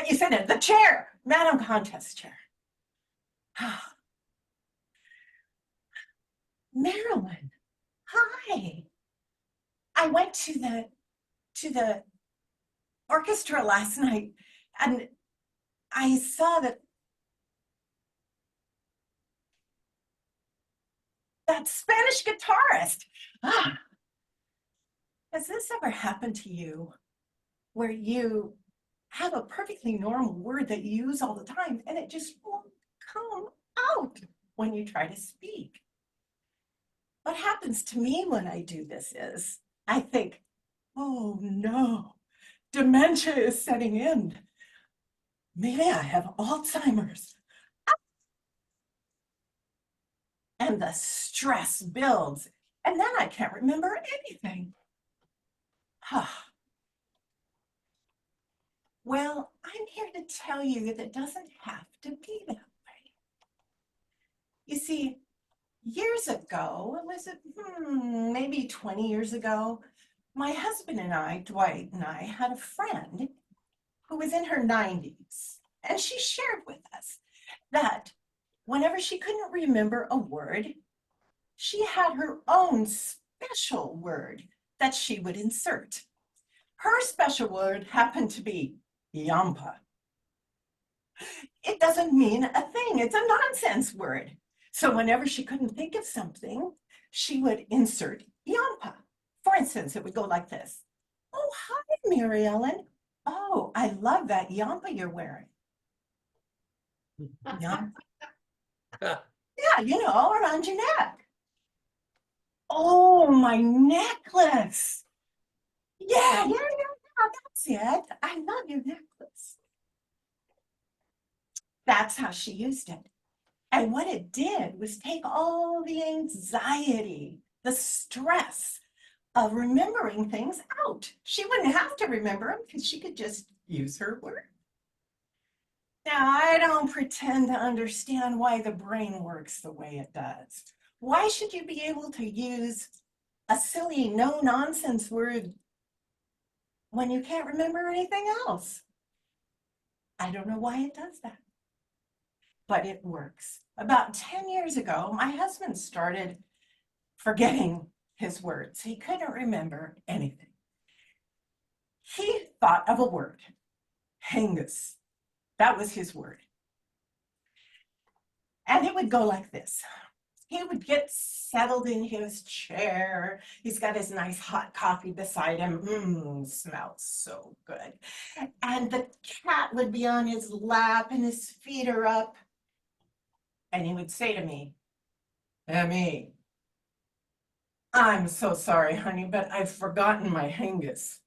let you sit in the chair, Madam Contest chair. Marilyn, hi. I went to the orchestra last night, and I saw that Spanish guitarist. Has this ever happened to you where you have a perfectly normal word that you use all the time and it just won't come out when you try to speak? What happens to me when I do this is I think, oh no, dementia is setting in. Maybe I have Alzheimer's. And the stress builds, and then I can't remember anything. Well, I'm here to tell you that it doesn't have to be that way. You see, years ago, was it maybe 20 years ago, my husband and I, Dwight and I, had a friend who was in her 90s, and she shared with us that whenever she couldn't remember a word, she had her own special word that she would insert. Her special word happened to be yampa. It doesn't mean a thing. It's a nonsense word. So whenever she couldn't think of something, she would insert yampa. For instance, it would go like this. Oh, hi, Mary Ellen. Oh, I love that yampa you're wearing. Yampa. Yeah, you know, around your neck. Oh, my necklace. Yeah, that's it. I love your necklace. That's how she used it. And what it did was take all the anxiety, the stress of remembering things out. She wouldn't have to remember them because she could just use her word. Now, I don't pretend to understand why the brain works the way it does. Why should you be able to use a silly, no-nonsense word when you can't remember anything else? I don't know why it does that, but it works. About 10 years ago, my husband started forgetting his words. He couldn't remember anything. He thought of a word, Hengus. That was his word. And it would go like this. He would get settled in his chair. He's got his nice hot coffee beside him. Smells so good. And the cat would be on his lap and his feet are up. And he would say to me, Emmy, I'm so sorry, honey, but I've forgotten my Hengus.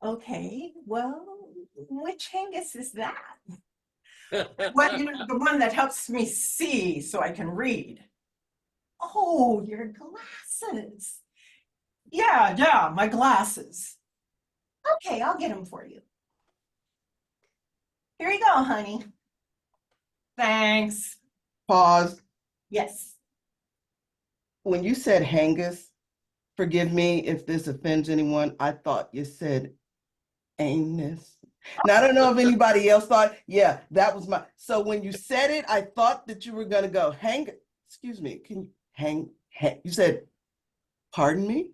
Okay, well, which Hengus is that? Well, you know, the one that helps me see so I can read. Oh, your glasses. Yeah, my glasses. Okay, I'll get them for you. Here you go, honey. Thanks. Pause. Yes. When you said Hengus, forgive me if this offends anyone, I thought you said anus. Now, I don't know if anybody else thought, yeah, that was my, so when you said it, I thought that you were going to go, excuse me, can you you said, pardon me,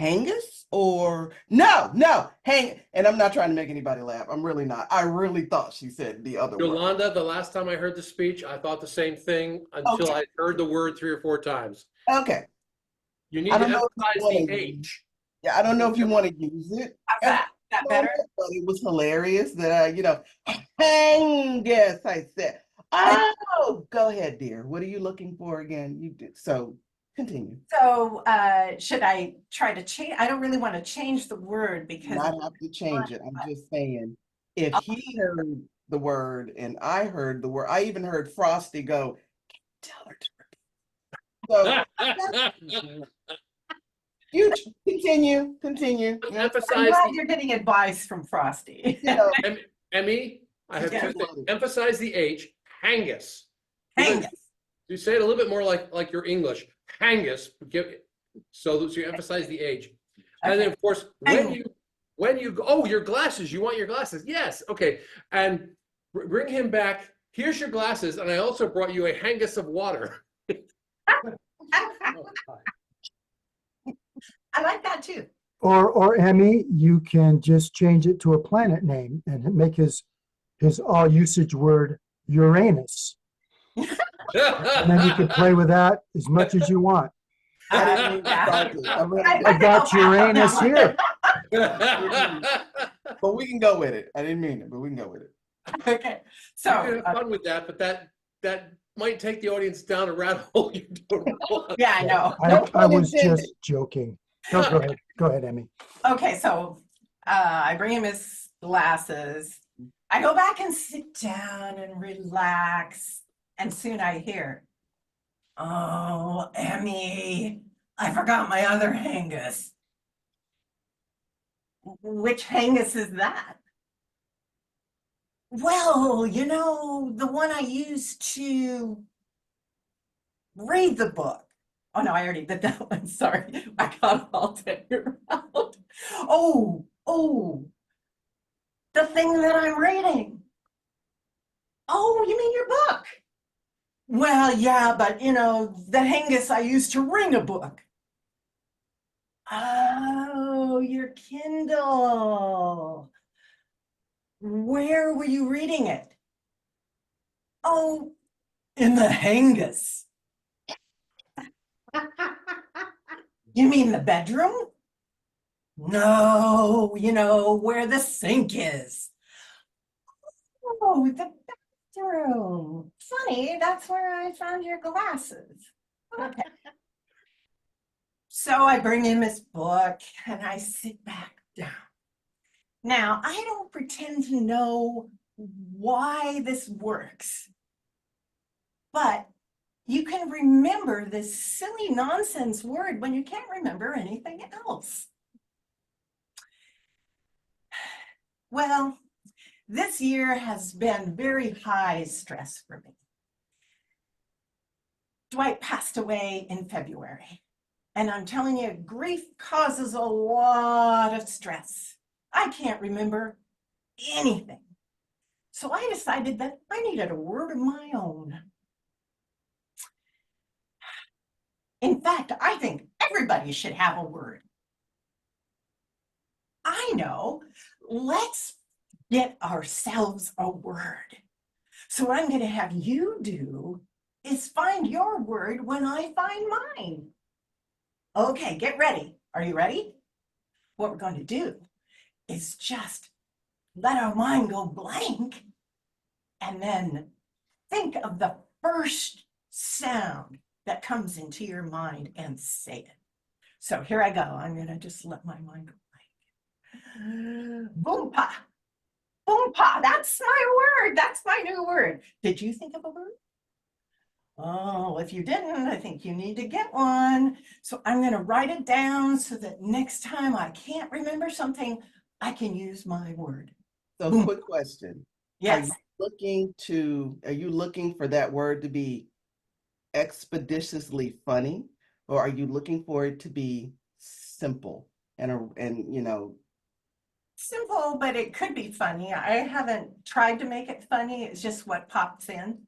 Hangus or no, hang, and I'm not trying to make anybody laugh. I'm really not. I really thought she said the other word. Yolanda, the last time I heard the speech, I thought the same thing until I heard the word 3 or 4 times. Okay. You need to emphasize the H. Yeah, I don't know if you want to use it. That better? But it was hilarious that I, Hangus, I said. Oh, go ahead, dear. What are you looking for again? You did. So continue. So should I try to change? I don't really want to change the word because Not have to change it. I'm just saying, if he heard the word and I heard the word, I even heard Frosty go, tell her to repeat. So you continue. Emphasize. I'm glad you're getting advice from Frosty. Emmy, I have 2 things. Emphasize the H, Hangus. Hangus. You say it a little bit more like your English. Hangus. So you emphasize the H. And then, of course, when you go, oh, your glasses, you want your glasses? Yes. Okay. And bring him back. Here's your glasses. And I also brought you a hangus of water. I like that too. Or Emmy, you can just change it to a planet name and make his all usage word Uranus. And then you can play with that as much as you want. I didn't mean to start this. I'm really- I'd I like to go got back on Uranus that here. But we can go with it. I didn't mean it, but we can go with it. one. Okay, You so can have fun with that, but that might take the audience down a rabbit hole you don't want. yeah, I know. No I pun was intended. just joking. Go ahead. Go ahead, Emmy. Okay, so I bring him his glasses. I go back and sit down and relax, and soon I hear, "Oh, Emmy, I forgot my other hangus." Which hangus is that? Well, the one I used to read the book. Oh no, I already did that one. Sorry, I got all figured out. Oh, the thing that I'm reading. Oh, you mean your book? Well, yeah, but the hangus I used to ring a book. Oh, your Kindle. Where were you reading it? Oh, in the hangus. You mean the bedroom? No, where the sink is. Oh, the bathroom. Funny, that's where I found your glasses. Okay. So I bring him his book and I sit back down. Now, I don't pretend to know why this works, but you can remember this silly nonsense word when you can't remember anything else. Well, this year has been very high stress for me. Dwight passed away in February, and I'm telling you, grief causes a lot of stress. I can't remember anything. So I decided that I needed a word of my own. In fact, I think everybody should have a word. I know. Let's get ourselves a word. So what I'm going to have you do is find your word when I find mine. Okay, get ready. Are you ready? What we're going to do is just let our mind go blank and then think of the first sound that comes into your mind and say it. So here I go. I'm going to just let my mind go blank. Boompa. Boompa. That's my word. That's my new word. Did you think of a word? Oh, if you didn't, I think you need to get one. So I'm going to write it down so that next time I can't remember something, I can use my word. So Boom. quick question. Yes. Are you looking for that word to be expeditiously funny, or are you looking for it to be simple and Simple, but it could be funny. I haven't tried to make it funny. It's just what pops in.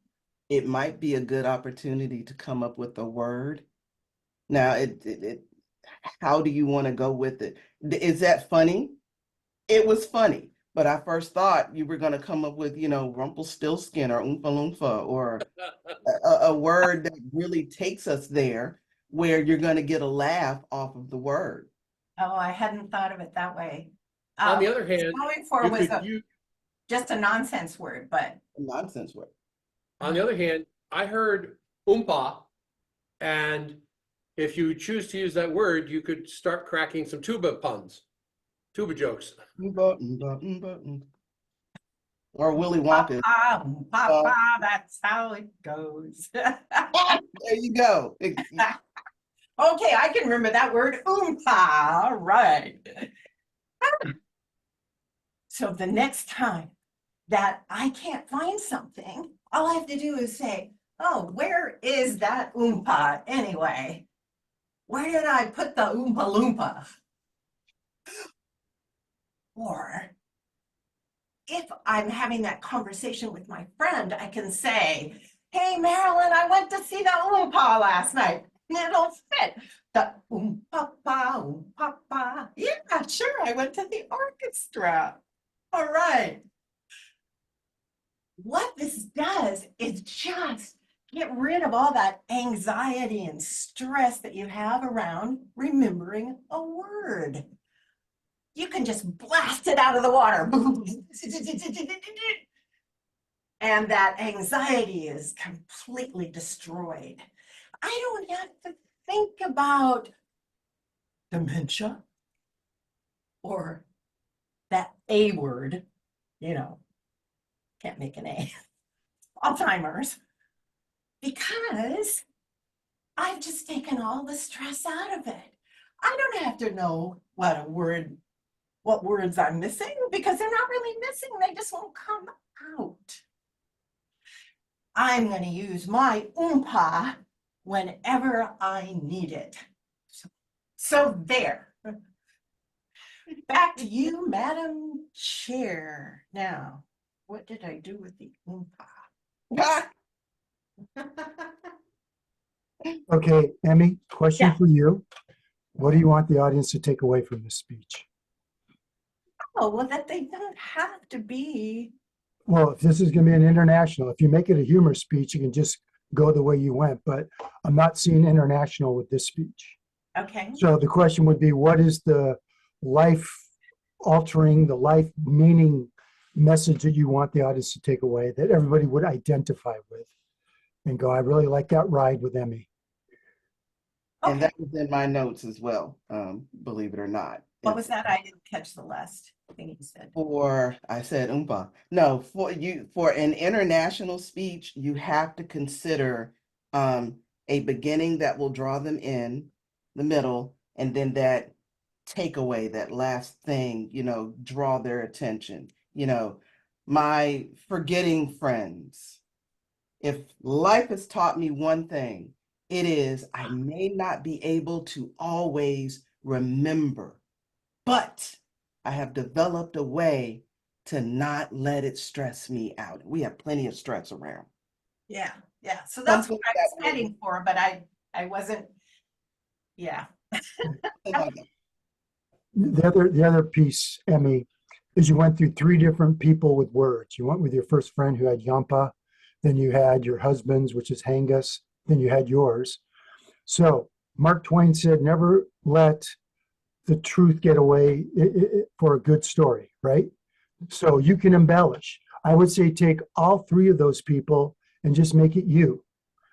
it might be a good opportunity to come up with a word. Now, how do you want to go with it? Is that funny? It was funny, but I first thought you were going to come up with, Rumpelstiltskin or Oompa Loompa or a word that really takes us there where you're going to get a laugh off of the word. Oh, I hadn't thought of it that way. On the other hand, going for you was could use, just a nonsense word, but A nonsense word. on the other hand, I heard oompa, and if you choose to use that word, you could start cracking some tuba puns, tuba jokes. Oompa, oompa, oompa, oompa. Or Willy Wonka. papa, that's how it goes. There you go. Okay, I can remember that word, oompa, right. So the next time that I can't find something, all I have to do is say, oh, where is that oompa anyway? Where did I put the Oompa Loompa? Or if I'm having that conversation with my friend, I can say, hey, Marilyn, I went to see the oompa last night. It'll fit. The oompa. Yeah, sure, I went to the orchestra. All right. What this does is just get rid of all that anxiety and stress that you have around remembering a word. You can just blast it out of the water. And that anxiety is completely destroyed. I don't have to think about dementia or that A word, can't make an A, Alzheimer's, because I've just taken all the stress out of it. I don't have to know what words I'm missing, because they're not really missing, they just won't come out. I'm going to use my oompa whenever I need it. So there. Back to you, Madam Chair. Now, what did I do with the oompa? Okay, Emmy, question Yeah. for you. What do you want the audience to take away from this speech? Oh, well, that they don't have to be. Well, if this is going to be an international, if you make it a humor speech, you can just go the way you went, but I'm not seeing international with this speech. Okay. So the question would be, what is the life altering, the life meaning message that you want the audience to take away that everybody would identify with and go, I really like that ride with Emmy. And Okay. that was in my notes as well, believe it or not. What was that? I didn't catch the last thing you said. I said oompa. No, for an international speech, you have to consider a beginning that will draw them in, the middle, and then that takeaway, that last thing, draw their attention. My forgetting friends. If life has taught me one thing, it is I may not be able to always remember, but I have developed a way to not let it stress me out. We have plenty of stress around. Yeah. So that's Something what I was heading for, but I wasn't. Yeah. like that. The other piece, Emmy, is you went through three different people with words. You went with your first friend who had Yampa, then you had your husband's, which is Hangus, then you had yours. So Mark Twain said, never let the truth get away for a good story, right? So you can embellish. I would say take all three of those people and just make it you.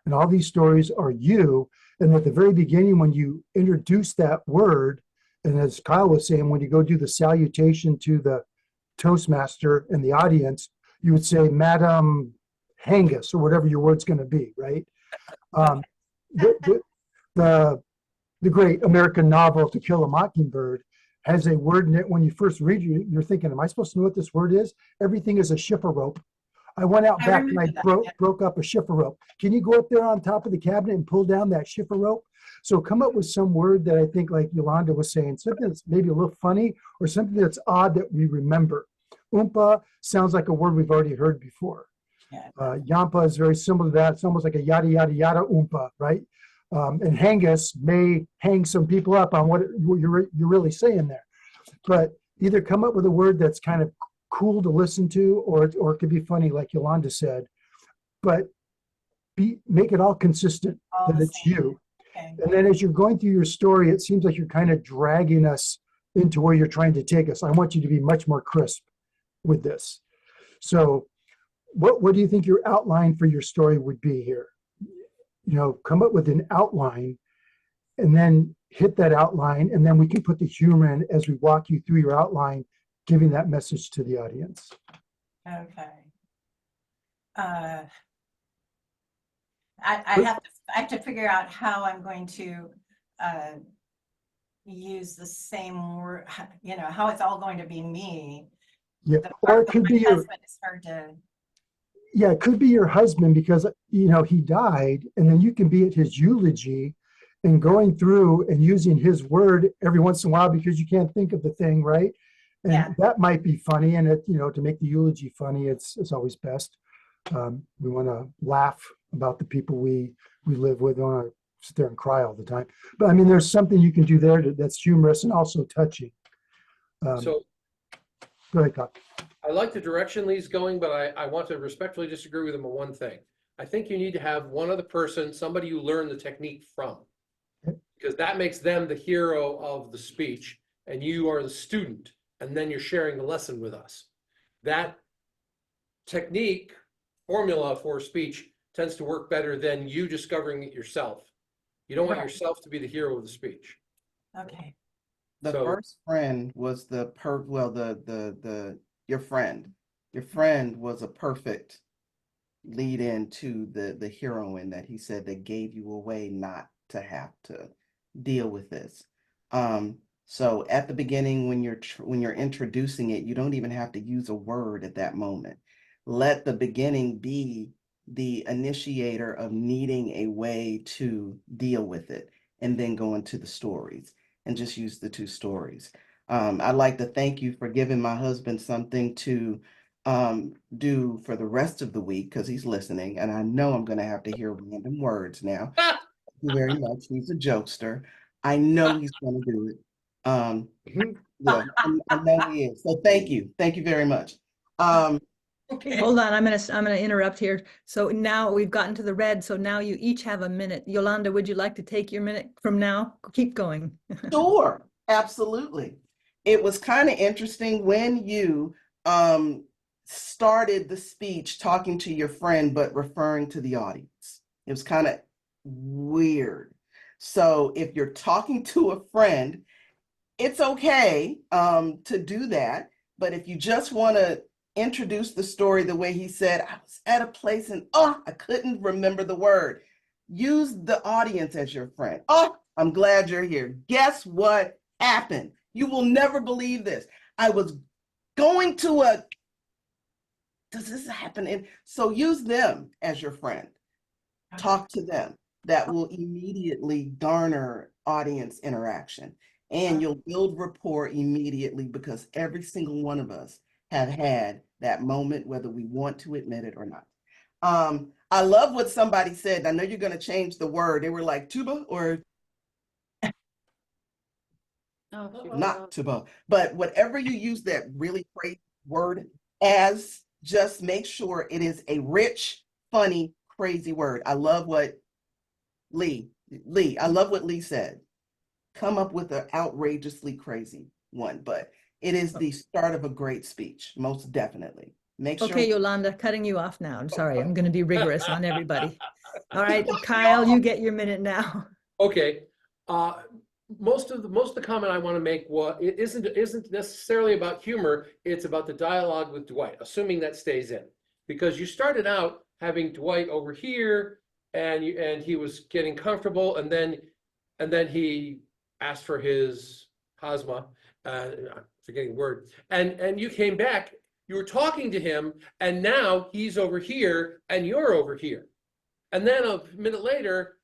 And all these stories are you. And at the very beginning, when you introduce that word, and as Kyle was saying, when you go do the salutation to the Toastmaster and the audience, you would say, Madam Hangus, or whatever your word's going to be, right? The, the, the great American novel To Kill a Mockingbird has a word in it. When you first read it, you're thinking, am I supposed to know what this word is? Everything is a shiffer rope. I went out back and I broke up a shiffer rope. Can you go up there on top of the cabinet and pull down that shiffer rope? So come up with some word that I think, like Yolanda was saying, something that's maybe a little funny or something that's odd that we remember. Oompa sounds like a word we've already heard before. Yampa is very similar to that. It's almost like a yada, yada, yada oompa, right? And Hangus may hang some people up on what you're really saying there. But either come up with a word that's kind of cool to listen to, or it could be funny, like Yolanda said, but make it all consistent that it's you. Okay. And then as you're going through your story, it seems like you're kind of dragging us into where you're trying to take us. I want you to be much more crisp with this. So what do you think your outline for your story would be here? Come up with an outline and then hit that outline, and then we can put the humor in as we walk you through your outline, giving that message to the audience. Okay. I have to figure out how I'm going to use the same word, how it's all going to be me. Yeah, or it could be your husband is hard to. Yeah, it could be your husband because he died, and then you can be at his eulogy and going through and using his word every once in a while because you can't think of the thing, right? And Yeah. that might be funny, and to make the eulogy funny, it's always best. We want to laugh about the people we live with. We don't want to sit there and cry all the time. But I mean, there's something you can do there that's humorous and also touching. So Go ahead, Todd. I like the direction Lee's going, but I want to respectfully disagree with him on one thing. I think you need to have one other person, somebody you learn the technique from, because that makes them the hero of the speech, and you are the student, and then you're sharing the lesson with us. That technique formula for speech tends to work better than you discovering it yourself. You don't want Right. yourself to be the hero of the speech. Okay. The So- first friend was your friend. Your friend was a perfect lead into the heroine that he said that gave you a way not to have to deal with this. So at the beginning, when you're introducing it, you don't even have to use a word at that moment. Let the beginning be the initiator of needing a way to deal with it, and then go into the stories and just use the two stories. I'd like to thank you for giving my husband something to do for the rest of the week, because he's listening, and I know I'm going to have to hear random words now. Thank you very much. He's a jokester. I know he's going to do it. Yeah, I know he is. So thank you very much. Okay. Hold on, I'm gonna interrupt here. So now we've gotten to the red, so now you each have a minute. Yolanda, would you like to take your minute from now? Keep going. Sure, absolutely. It was kind of interesting when you started the speech talking to your friend but referring to the audience. It was kind of weird. So if you're talking to a friend, it's okay to do that. But if you just want to introduce the story the way he said, I was at a place and I couldn't remember the word. Use the audience as your friend. Oh, I'm glad you're here. Guess what happened? You will never believe this. I was going to does this happen? And so use them as your friend. Talk to them. That will immediately garner audience interaction. And you'll build rapport immediately, because every single one of us have had that moment, whether we want to admit it or not. I love what somebody said. I know you're going to change the word. They were like tuba or not tuba, but whatever you use that really great word as, just make sure it is a rich, funny, crazy word. I love what Lee, I love what Lee said. Come up with an outrageously crazy one, but it is the start of a great speech, most definitely. Make sure. Okay, Yolanda, cutting you off now. I'm sorry, I'm gonna be rigorous on everybody. All right, Kyle, you get your minute now. Okay, most of the comment I want to make it isn't necessarily about humor. It's about the dialogue with Dwight, assuming that stays in, because you started out having Dwight over here, and he was getting comfortable, and then he asked for his Hosma, forgetting the word, and you came back. You were talking to him, and now he's over here, and you're over here, and then a minute later,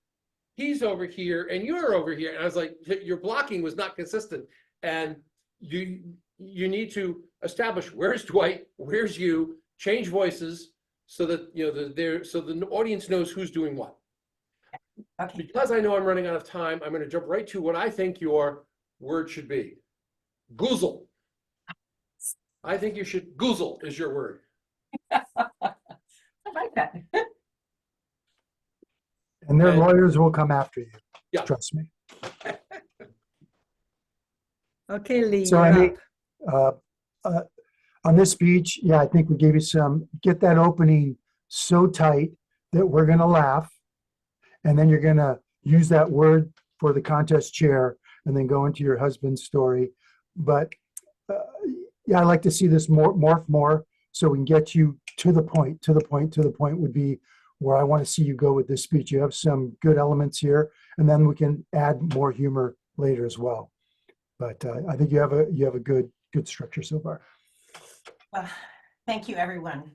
he's over here and you're over here. And I was like, your blocking was not consistent. And you need to establish where's Dwight, where's you, change voices so that so the audience knows who's doing what. Okay. Because I know I'm running out of time, I'm going to jump right to what I think your word should be. Goozle. I think you should, goozle is your word. I like that. And their And- lawyers will come after you. Yeah. Trust me. Okay, Lee, So you're I mean, up. on this speech, yeah, I think we gave you get that opening so tight that we're going to laugh. And then you're going to use that word for the contest chair and then go into your husband's story. But yeah, I like to see this morph more so we can get you to the point. To the point would be where I want to see you go with this speech. You have some good elements here, and then we can add more humor later as well. But I think you have a good structure so far. Well, thank you, everyone.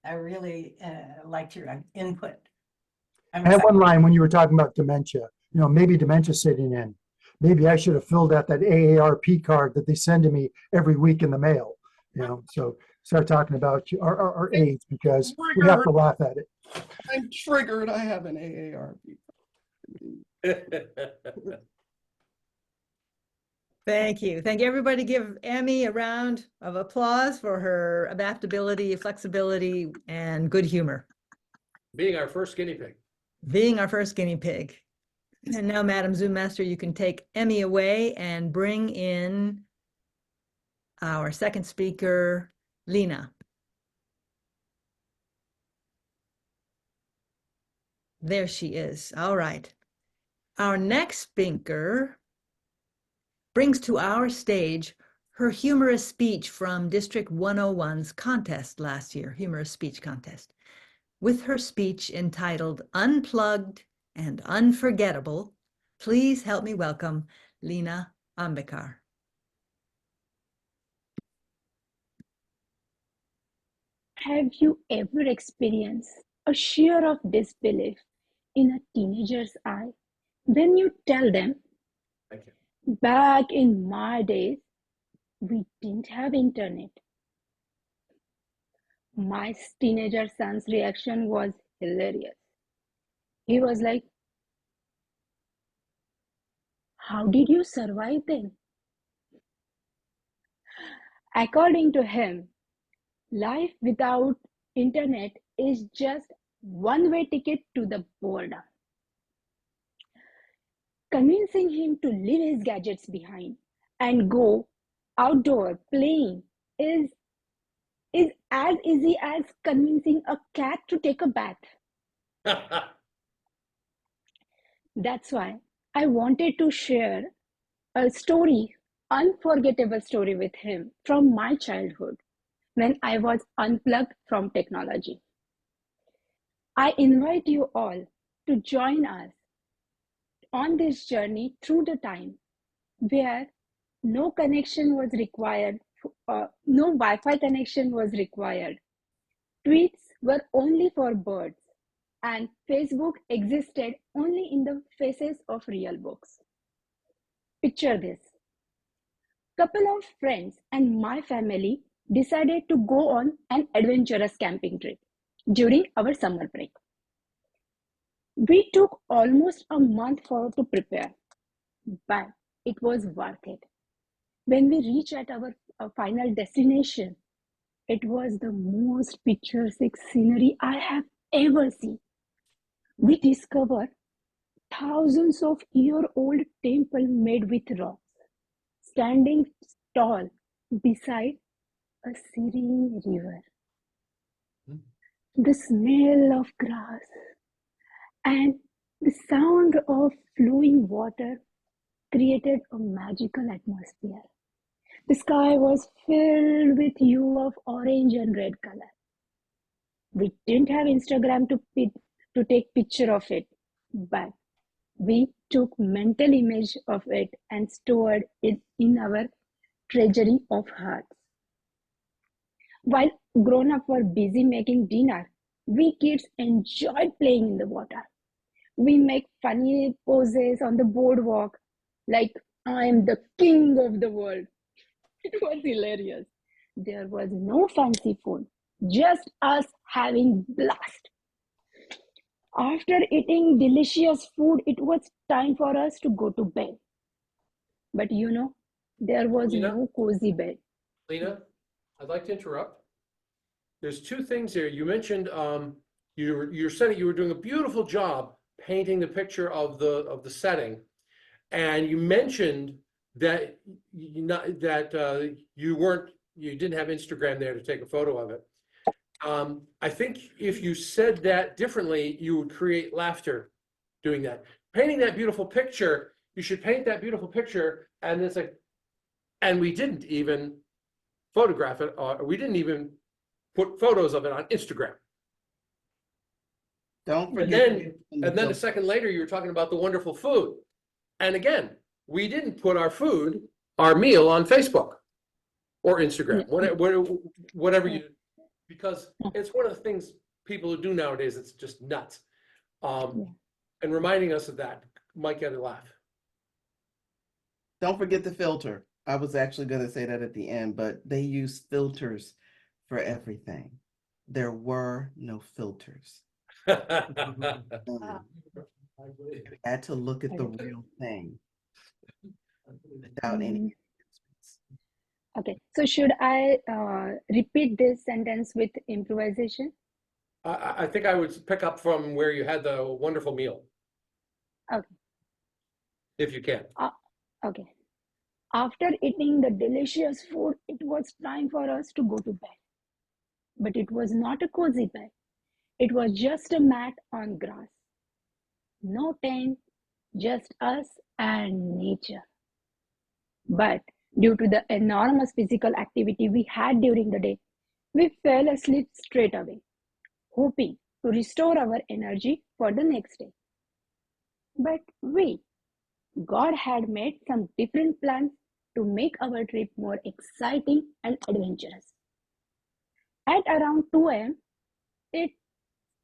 I really liked your input. I'm And excited. one line when you were talking about dementia, maybe dementia setting in. maybe I should have filled out that AARP card that they send to me every week in the mail. So start talking about our age because we have to laugh at it. I'm triggered. I have an AARP. Thank you. Thank you. Everybody give Emmy a round of applause for her adaptability, flexibility, and good humor. Being our first guinea pig. Being our first guinea pig. And now, Madam Zoom Master, you can take Emmy away and bring in our second speaker, Lena. There she is. All right. Our next speaker brings to our stage her humorous speech from District 101's contest last year, humorous speech contest. With her speech entitled Unplugged and Unforgettable, please help me welcome Lena Ambekar. Have you ever experienced a sheer of disbelief in a teenager's eye when you tell them, Thank you. back in my days, we didn't have internet? My teenager son's reaction was hilarious. He was like, how did you survive then? According to him, life without internet is just one-way ticket to the boredom. Convincing him to leave his gadgets behind and go outdoor playing is as easy as convincing a cat to take a bath. That's why I wanted to share a story, unforgettable story with him from my childhood when I was unplugged from technology. I invite you all to join us on this journey through the time where no connection was required, no Wi-Fi connection was required. Tweets were only for birds, and Facebook existed only in the faces of real books. Picture this. Couple of friends and my family decided to go on an adventurous camping trip during our summer break. We took almost a month to prepare, but it was worth it. When we reached at our final destination, it was the most picturesque scenery I have ever seen. We discovered thousands of year-old temple made with rocks, standing tall beside a serene river. The smell of grass and the sound of flowing water created a magical atmosphere. The sky was filled with hue of orange and red color. We didn't have Instagram to take picture of it, but we took mental image of it and stored it in our treasury of hearts. While grown-ups were busy making dinner, we kids enjoyed playing in the water. We make funny poses on the boardwalk, like I am the king of the world. It was hilarious. There was no fancy food, just us having blast. After eating delicious food, it was time for us to go to bed. But there was Lena? no cozy bed. Lena, I'd like to interrupt. There's two things here. You mentioned you said you were doing a beautiful job painting the picture of the setting, and you mentioned that you didn't have Instagram there to take a photo of it. I think if you said that differently, you would create laughter doing that. Painting that beautiful picture, you should paint that beautiful picture, and it's like, and we didn't even photograph it, or we didn't even put photos of it on Instagram. Don't And forget. then a second later, you were talking about the wonderful food. And again, we didn't put our meal on Facebook or Instagram, whatever you, because it's one of the things people do nowadays. It's just nuts. And reminding us of that might get a laugh. Don't forget the filter. I was actually going to say that at the end, but they use filters for everything. There were no filters. Ah, You had to look at the real thing without any mm, enhancements. okay, so should I repeat this sentence with improvisation? I think I would pick up from where you had the wonderful meal, Okay. if you can. Okay. After eating the delicious food, it was time for us to go to bed. But it was not a cozy bed. It was just a mat on grass. No tent, just us and nature. But due to the enormous physical activity we had during the day, we fell asleep straight away, hoping to restore our energy for the next day. But wait, God had made some different plans to make our trip more exciting and adventurous. At around 2 am, it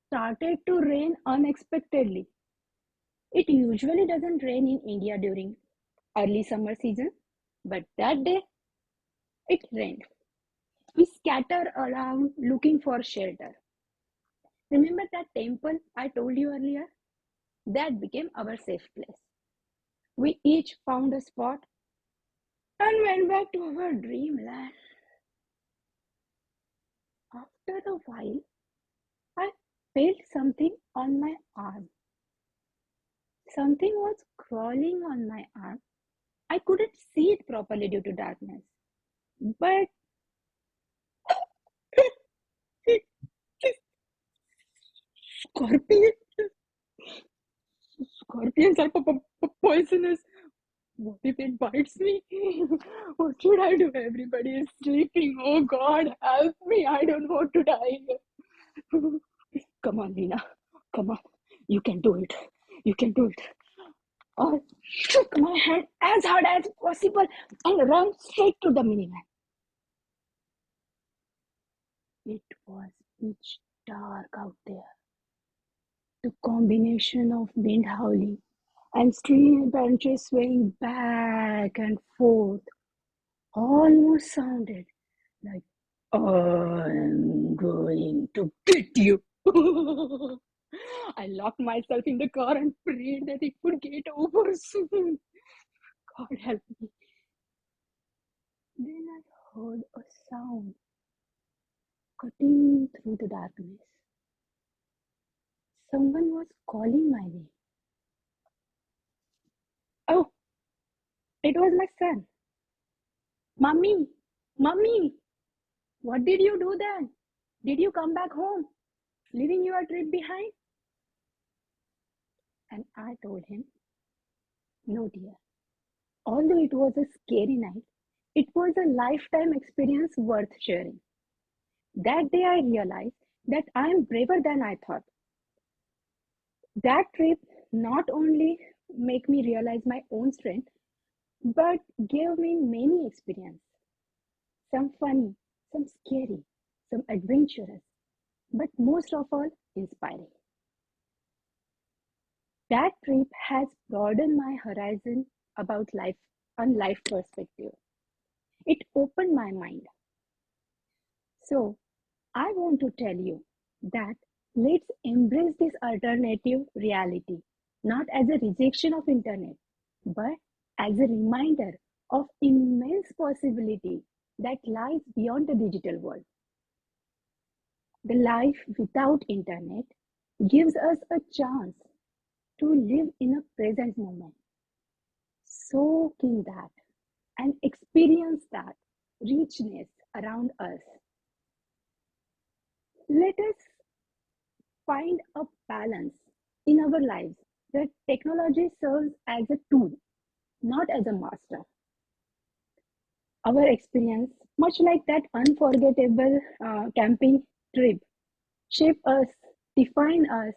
started to rain unexpectedly. It usually doesn't rain in India during early summer season, but that day it rained. We scattered around looking for shelter. Remember that temple I told you earlier? That became our safe place. We each found a spot and went back to our dreamland. After a while, I felt something on my arm. Something was crawling on my arm. I couldn't see it properly due to darkness, but scorpion, scorpions are poisonous. What if it bites me? What should I do? Everybody is sleeping. Oh God, help me. I don't want to die. Come on, Lina. Come on. You can do it. You can do it. I shook my hand as hard as possible and ran straight to the minivan. It was pitch dark out there. The combination of wind howling and street benches swaying back and forth almost sounded like, I'm going to get you. I locked myself in the car and prayed that it would get over soon. God help me. Then I heard a sound cutting through the darkness. Someone was calling my name. Oh, it was my son. Mummy, Mummy, what did you do then? Did you come back home, leaving your trip behind? And I told him, no, dear. Although it was a scary night, it was a lifetime experience worth sharing. That day I realized that I am braver than I thought. That trip not only made me realize my own strength, but gave me many experiences. Some funny, some scary, some adventurous, but most of all, inspiring. That trip has broadened my horizon about life and life perspective. It opened my mind. So, I want to tell you that let's embrace this alternative reality, not as a rejection of internet, but as a reminder of immense possibility that lies beyond the digital world. The life without internet gives us a chance to live in a present moment, soak in that, and experience that richness around us. Let us find a balance in our lives where technology serves as a tool, not as a master. Our experience, much like that unforgettable camping trip, shape us, define us,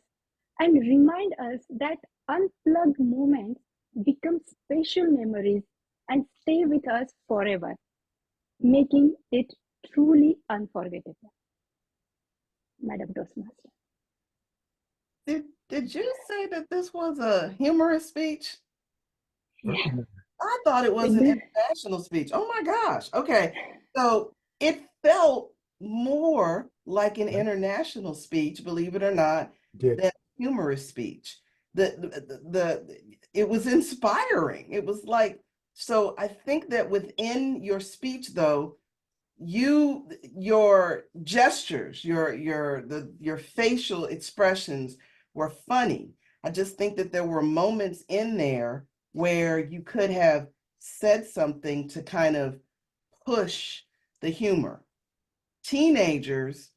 and remind us that unplugged moments become special memories and stay with us forever, making it truly unforgettable. Madam Toastmaster. Did you say that this was a humorous speech? Yeah. I thought it was an international speech. Oh my gosh. Okay. So it felt more like an international speech, believe it or not, Did. than a humorous speech. It was inspiring. It was like, so I think that within your speech though, your gestures, your facial expressions were funny. I just think that there were moments in there where you could have said something to kind of push the humor. Teenagers,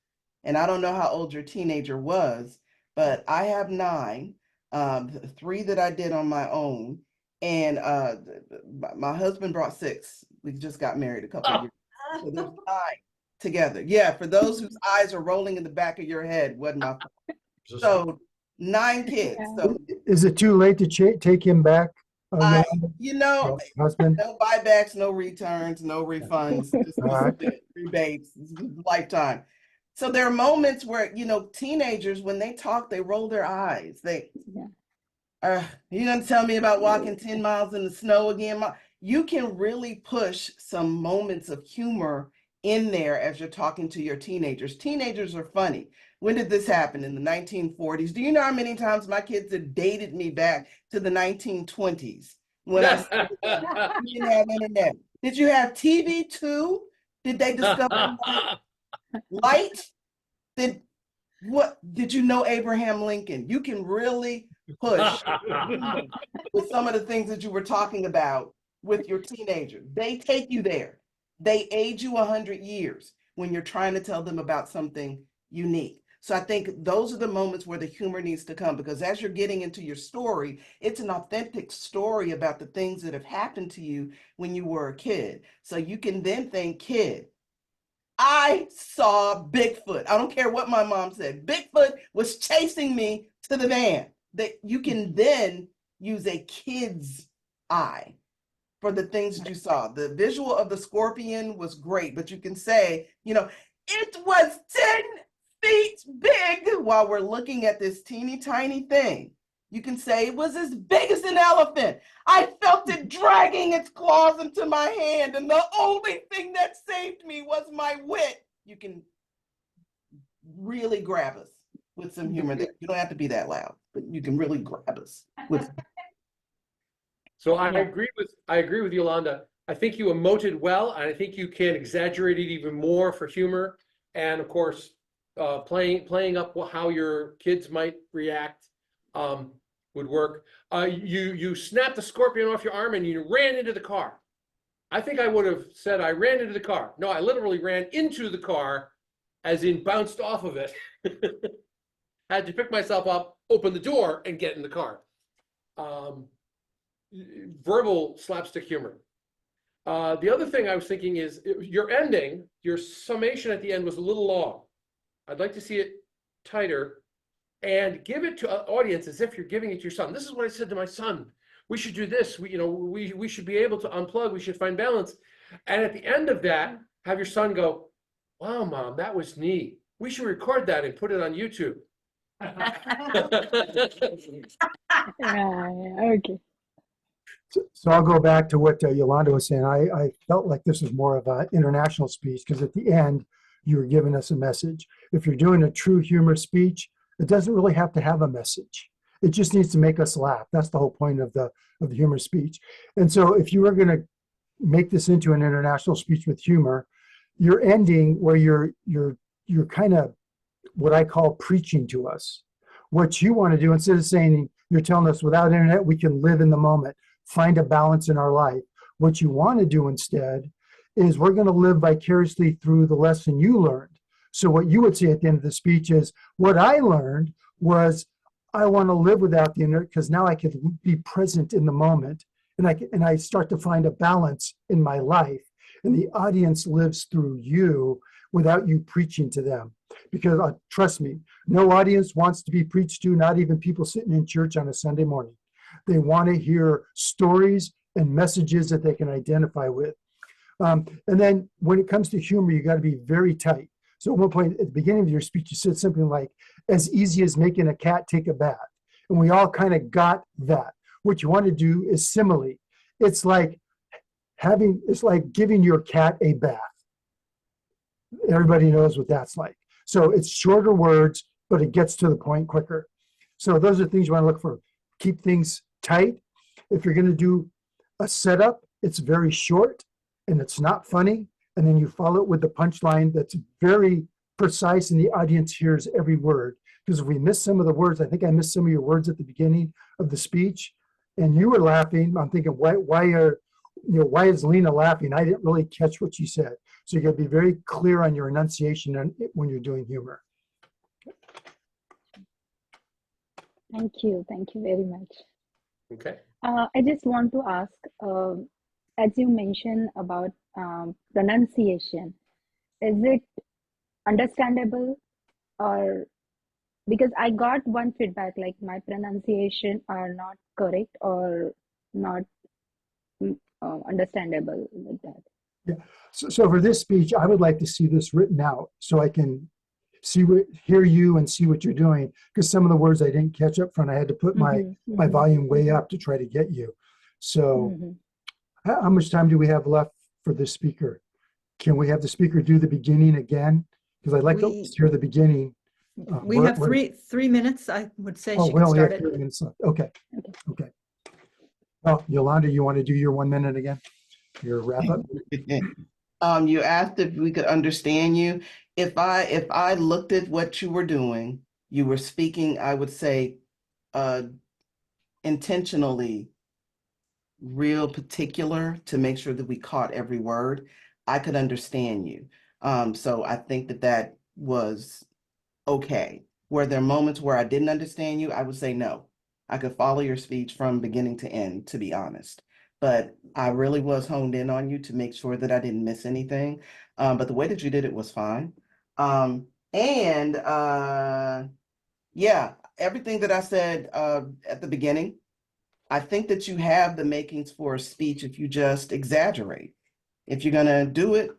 and I don't know how old your teenager was, but I have 9, 3 that I did on my own, and my husband brought 6. We just got married a couple of years. So there's 9 together. Yeah, for those whose eyes are rolling in the back of your head, wasn't my fault. So 9 kids. So Is it too late to take him back, I, Yolanda? you know, Your husband? no buybacks, no returns, no refunds, just All right. rebates, lifetime. So there are moments where, teenagers, when they talk, they roll their eyes. You gonna tell me about walking 10 miles in the snow again? You can really push some moments of humor in there as you're talking to your teenagers. Teenagers are funny. When did this happen? In the 1940s? Do you know how many times my kids have dated me back to the 1920s when I said we didn't have internet? Did you have TV too? Did they discover light? Did you know Abraham Lincoln? You can really push with some of the things that you were talking about with your teenager. They take you there. They age you 100 years when you're trying to tell them about something unique. So I think those are the moments where the humor needs to come, because as you're getting into your story, it's an authentic story about the things that have happened to you when you were a kid. So you can then think, kid, I saw Bigfoot. I don't care what my mom said. Bigfoot was chasing me to the van. That you can then use a kid's eye for the things that you saw. The visual of the scorpion was great, but you can say, it was 10 feet big while we're looking at this teeny tiny thing. You can say it was as big as an elephant. I felt it dragging its claws into my hand, and the only thing that saved me was my wit. You can really grab us with some humor there. You don't have to be that loud, but you can really grab us with. So I agree with Yolanda. I think you emoted well, and I think you can exaggerate it even more for humor. And of course, playing up how your kids might react would work. You snapped the scorpion off your arm and you ran into the car. I think I would have said I ran into the car. No, I literally ran into the car, as in bounced off of it. Had to pick myself up, open the door, and get in the car. Verbal slapstick humor. The other thing I was thinking is your ending, your summation at the end was a little long. I'd like to see it tighter and give it to an audience as if you're giving it to your son. This is what I said to my son. We should do this. We should be able to unplug. We should find balance. And at the end of that, have your son go, "Wow, Mom, that was neat. We should record that and put it on YouTube." Okay. So I'll go back to what Yolanda was saying. I felt like this was more of an international speech, because at the end, you were giving us a message. If you're doing a true humor speech, it doesn't really have to have a message. It just needs to make us laugh. That's the whole point of the humor speech. And so if you were going to make this into an international speech with humor, you're ending where you're kind of what I call preaching to us. What you want to do, instead of saying you're telling us without internet we can live in the moment, find a balance in our life. What you want to do instead is we're going to live vicariously through the lesson you learned. So what you would say at the end of the speech is, what I learned was I want to live without the internet because now I can be present in the moment, and I start to find a balance in my life. And the audience lives through you without you preaching to them. Because trust me, no audience wants to be preached to, not even people sitting in church on a Sunday morning. They want to hear stories and messages that they can identify with. And then when it comes to humor, you got to be very tight. So at one point at the beginning of your speech, you said something like, as easy as making a cat take a bath. And we all kind of got that. What you want to do is simile. it's like it's like giving your cat a bath. Everybody knows what that's like. So it's shorter words, but it gets to the point quicker. So those are things you want to look for. Keep things tight. If you're going to do a setup, it's very short and it's not funny. And then you follow it with the punchline that's very precise and the audience hears every word. Because if we miss some of the words, I think I missed some of your words at the beginning of the speech and you were laughing. I'm thinking, why is Lena laughing? I didn't really catch what she said. So you got to be very clear on your enunciation when you're doing humor. Thank you. Thank you very much. Okay. I just want to ask, as you mentioned about pronunciation, is it understandable, or because I got one feedback like my pronunciation are not correct or not understandable like that. Yeah. So for this speech, I would like to see this written out so I can hear you and see what you're doing. Because some of the words I didn't catch up front, I had to put my volume way up to try to get you. So how much time do we have left for this speaker? Can we have the speaker do the beginning again? Because I'd like to hear the beginning. We have 3 minutes. I would say Oh, she we can only start have it. 3 minutes left. Okay. Oh, Yolanda, you want to do your 1 minute again? Your wrap up? You asked if we could understand you. If I looked at what you were doing, you were speaking, I would say, intentionally real particular to make sure that we caught every word, I could understand you. So I think that was okay. Were there moments where I didn't understand you? I would say no. I could follow your speech from beginning to end, to be honest. But I really was honed in on you to make sure that I didn't miss anything. But the way that you did it was fine. Yeah, everything that I said at the beginning, I think that you have the makings for a speech if you just exaggerate. If you're going to do it,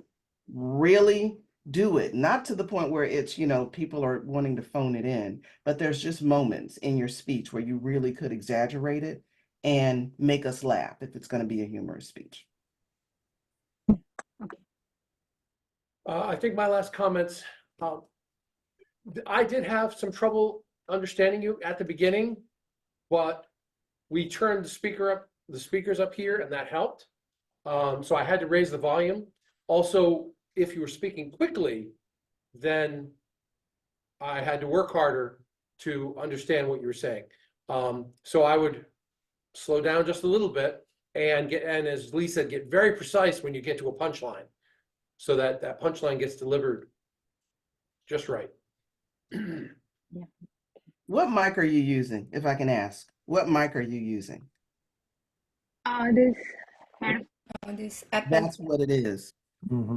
really do it. Not to the point where it's, people are wanting to phone it in, but there's just moments in your speech where you really could exaggerate it and make us laugh if it's going to be a humorous speech. I think my last comments, I did have some trouble understanding you at the beginning, but we turned the speakers up here, and that helped. So I had to raise the volume. Also, if you were speaking quickly, then I had to work harder to understand what you were saying. So I would slow down just a little bit and as Lee said, get very precise when you get to a punchline, so that that punchline gets delivered just right. What mic are you using, if I can ask? What mic are you using? That's what it is.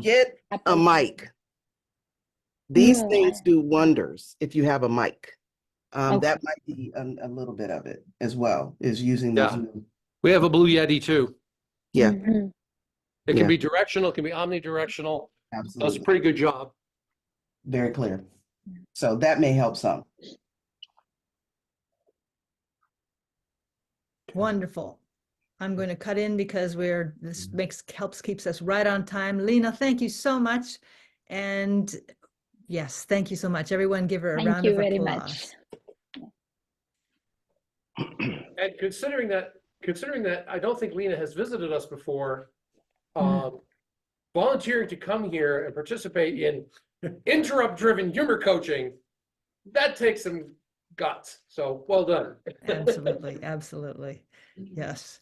Get a mic. These things do wonders if you have a mic. That might be a little bit of it as well, is using those. We have a Blue Yeti too. Yeah. It can be directional, it can be omnidirectional. Absolutely. Does a pretty good job. Very clear. So that may help some. Wonderful. I'm going to cut in because this keeps us right on time. Lena, thank you so much. And yes, thank you so much. Everyone give her a round of applause. And considering that I don't think Lena has visited us before, volunteering to come here and participate in interrupt-driven humor coaching, that takes some guts. So well done. Absolutely, absolutely. Yes.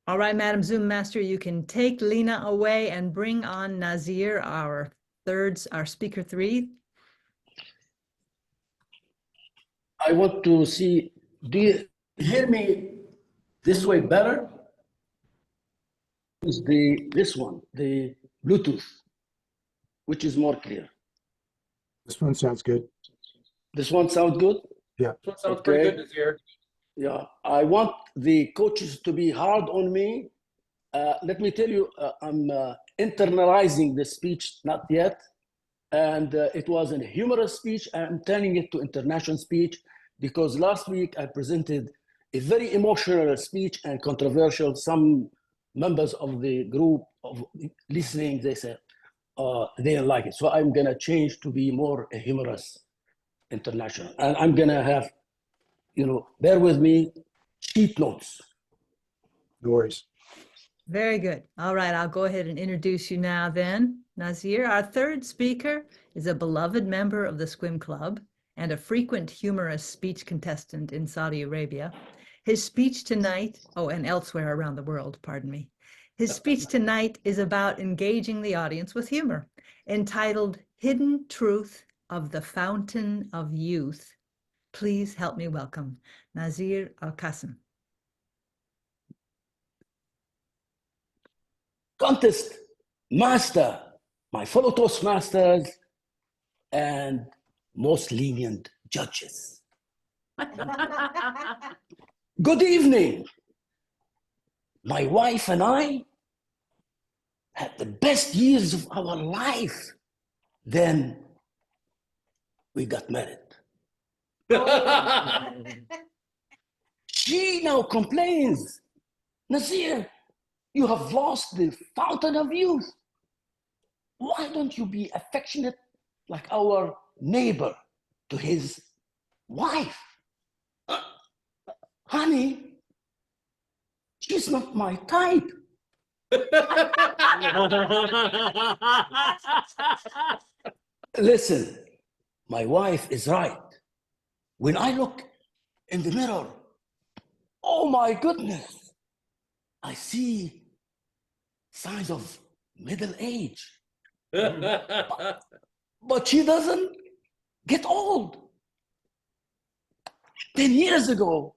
All right, Madam Zoom Master, you can take Lena away and bring on Nazir, our speaker 3. I want to see, do you hear me this way better? Is this one, the Bluetooth, which is more clear. This one sounds good. This one sounds good? Yeah. This one sounds pretty good this year. Yeah, I want the coaches to be hard on me. Let me tell you, I'm internalizing the speech, not yet. And it was a humorous speech. I'm turning it to international speech because last week I presented a very emotional speech and controversial. Some members of the group of listening, they said they didn't like it. So I'm gonna change to be more a humorous international. And I'm gonna have, bear with me, cheat notes. No worries. Very good. All right, I'll go ahead and introduce you now then. Nazir, our third speaker, is a beloved member of the Skwim Club and a frequent humorous speech contestant in Saudi Arabia. His speech tonight, and elsewhere around the world, pardon me. His speech tonight is about engaging the audience with humor, entitled Hidden Truth of the Fountain of Youth. Please help me welcome Nazir Al-Qasim. Contest master, my fellow Toastmasters, and most lenient judges. Good evening. My wife and I had the best years of our life. Then we got married. She now complains, Nazir, you have lost the fountain of youth. Why don't you be affectionate like our neighbor to his wife? Honey, she's not my type. Listen, my wife is right. When I look in the mirror, oh my goodness, I see signs of middle age. But she doesn't get old. 10 years ago,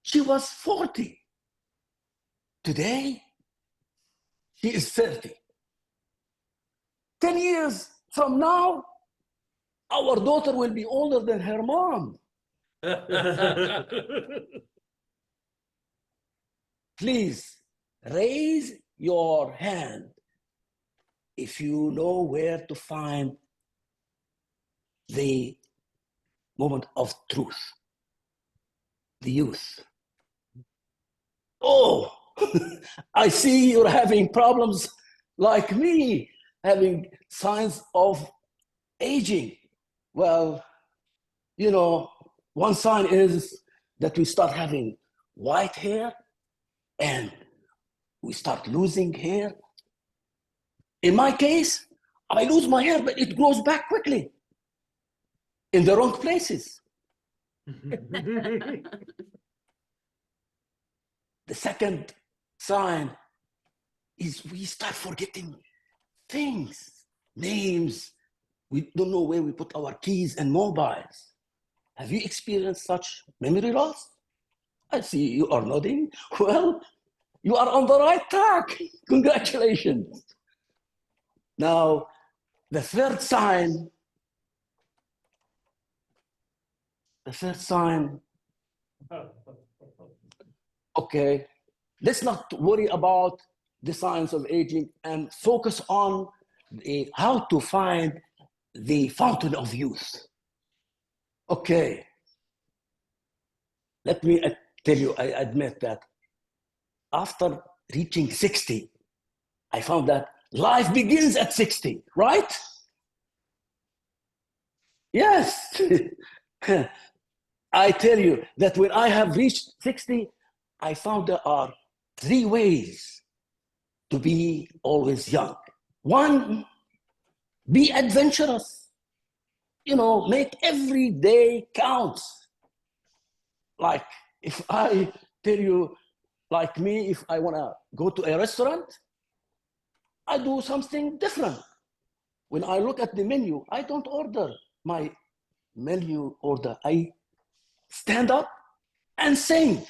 she was 40. Today, she is 30. 10 years from now, our daughter will be older than her mom. Please raise your hand if you know where to find the moment of truth, the youth. Oh, I see you're having problems like me, having signs of aging. Well, one sign is that we start having white hair and we start losing hair. In my case, I lose my hair, but it grows back quickly in the wrong places. The second sign is we start forgetting things, names. We don't know where we put our keys and mobiles. Have you experienced such memory loss? I see you are nodding. Well, you are on the right track. Congratulations. Now, the third sign, okay, let's not worry about the signs of aging and focus on how to find the fountain of youth. Okay, let me tell you, I admit that after reaching 60, I found that life begins at 60, right? Yes. I tell you that when I have reached 60, I found there are 3 ways to be always young. 1, be adventurous. Make every day count. Like if I tell you, like me, if I want to go to a restaurant, I do something different. When I look at the menu, I don't order my menu order. I stand up and sing.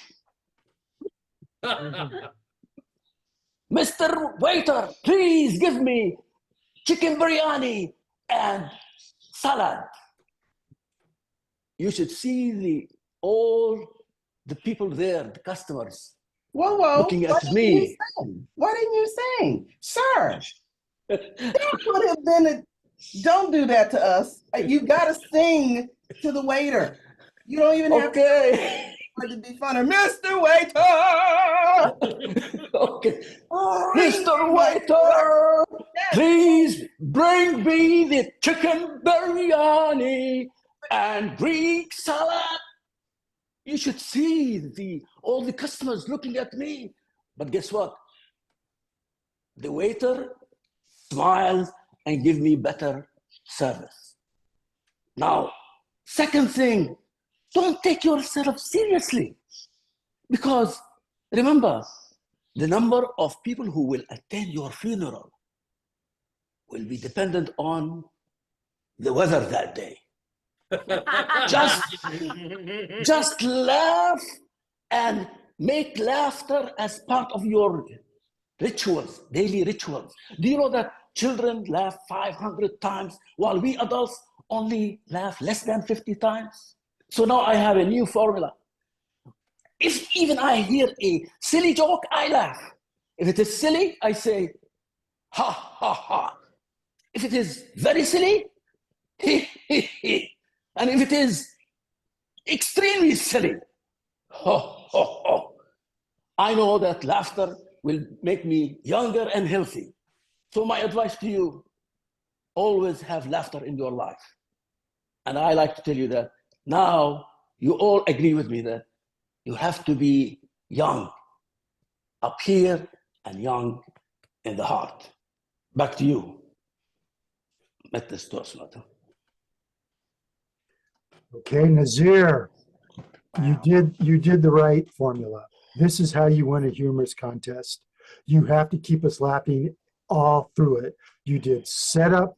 Mr. Waiter, please give me chicken biryani and salad. You should see all the people there, the customers, Whoa, looking at me. Why didn't you sing? Sir, that would have been don't do that to us. You got to sing to the waiter. You don't even have Okay. tried to be funny. Mr. Waiter! Okay. Bring Mr. me my Waiter, yes. please bring me the chicken biryani and Greek salad. You should see all the customers looking at me. But guess what? The waiter smiles and give me better service. Now, second thing, don't take yourself seriously. Because remember, the number of people who will attend your funeral will be dependent on the weather that day. Just laugh and make laughter as part of your rituals, daily rituals. Do you know that children laugh 500 times while we adults only laugh less than 50 times? So now I have a new formula. If even I hear a silly joke, I laugh. If it is silly, I say, ha, ha, ha. If it is very silly, he, he. And if it is extremely silly, ho, ho, ho. I know that laughter will make me younger and healthy. So my advice to you, always have laughter in your life. And I like to tell you that now you all agree with me that you have to be young up here and young in the heart. Back to you, Mr. Toastmaster. Okay, Nazir, you did the right formula. This is how you win a humorous contest. You have to keep us laughing all through it. You did setup,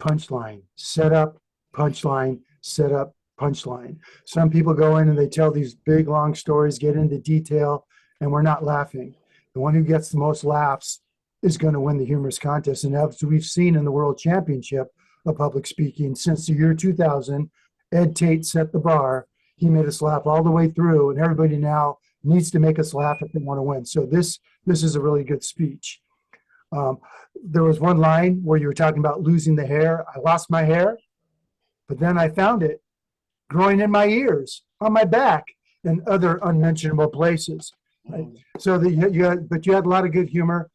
punchline, setup, punchline, setup, punchline. Some people go in and they tell these big long stories, get into detail, and we're not laughing. The one who gets the most laughs is going to win the humorous contest. And as we've seen in the World Championship of Public Speaking since the year 2000, Ed Tate set the bar. He made us laugh all the way through, and everybody now needs to make us laugh if they want to win. So this is a really good speech. There was one line where you were talking about losing the hair. I lost my hair, but then I found it growing in my ears, on my back, and other unmentionable places. Right? So you had a lot of good humor.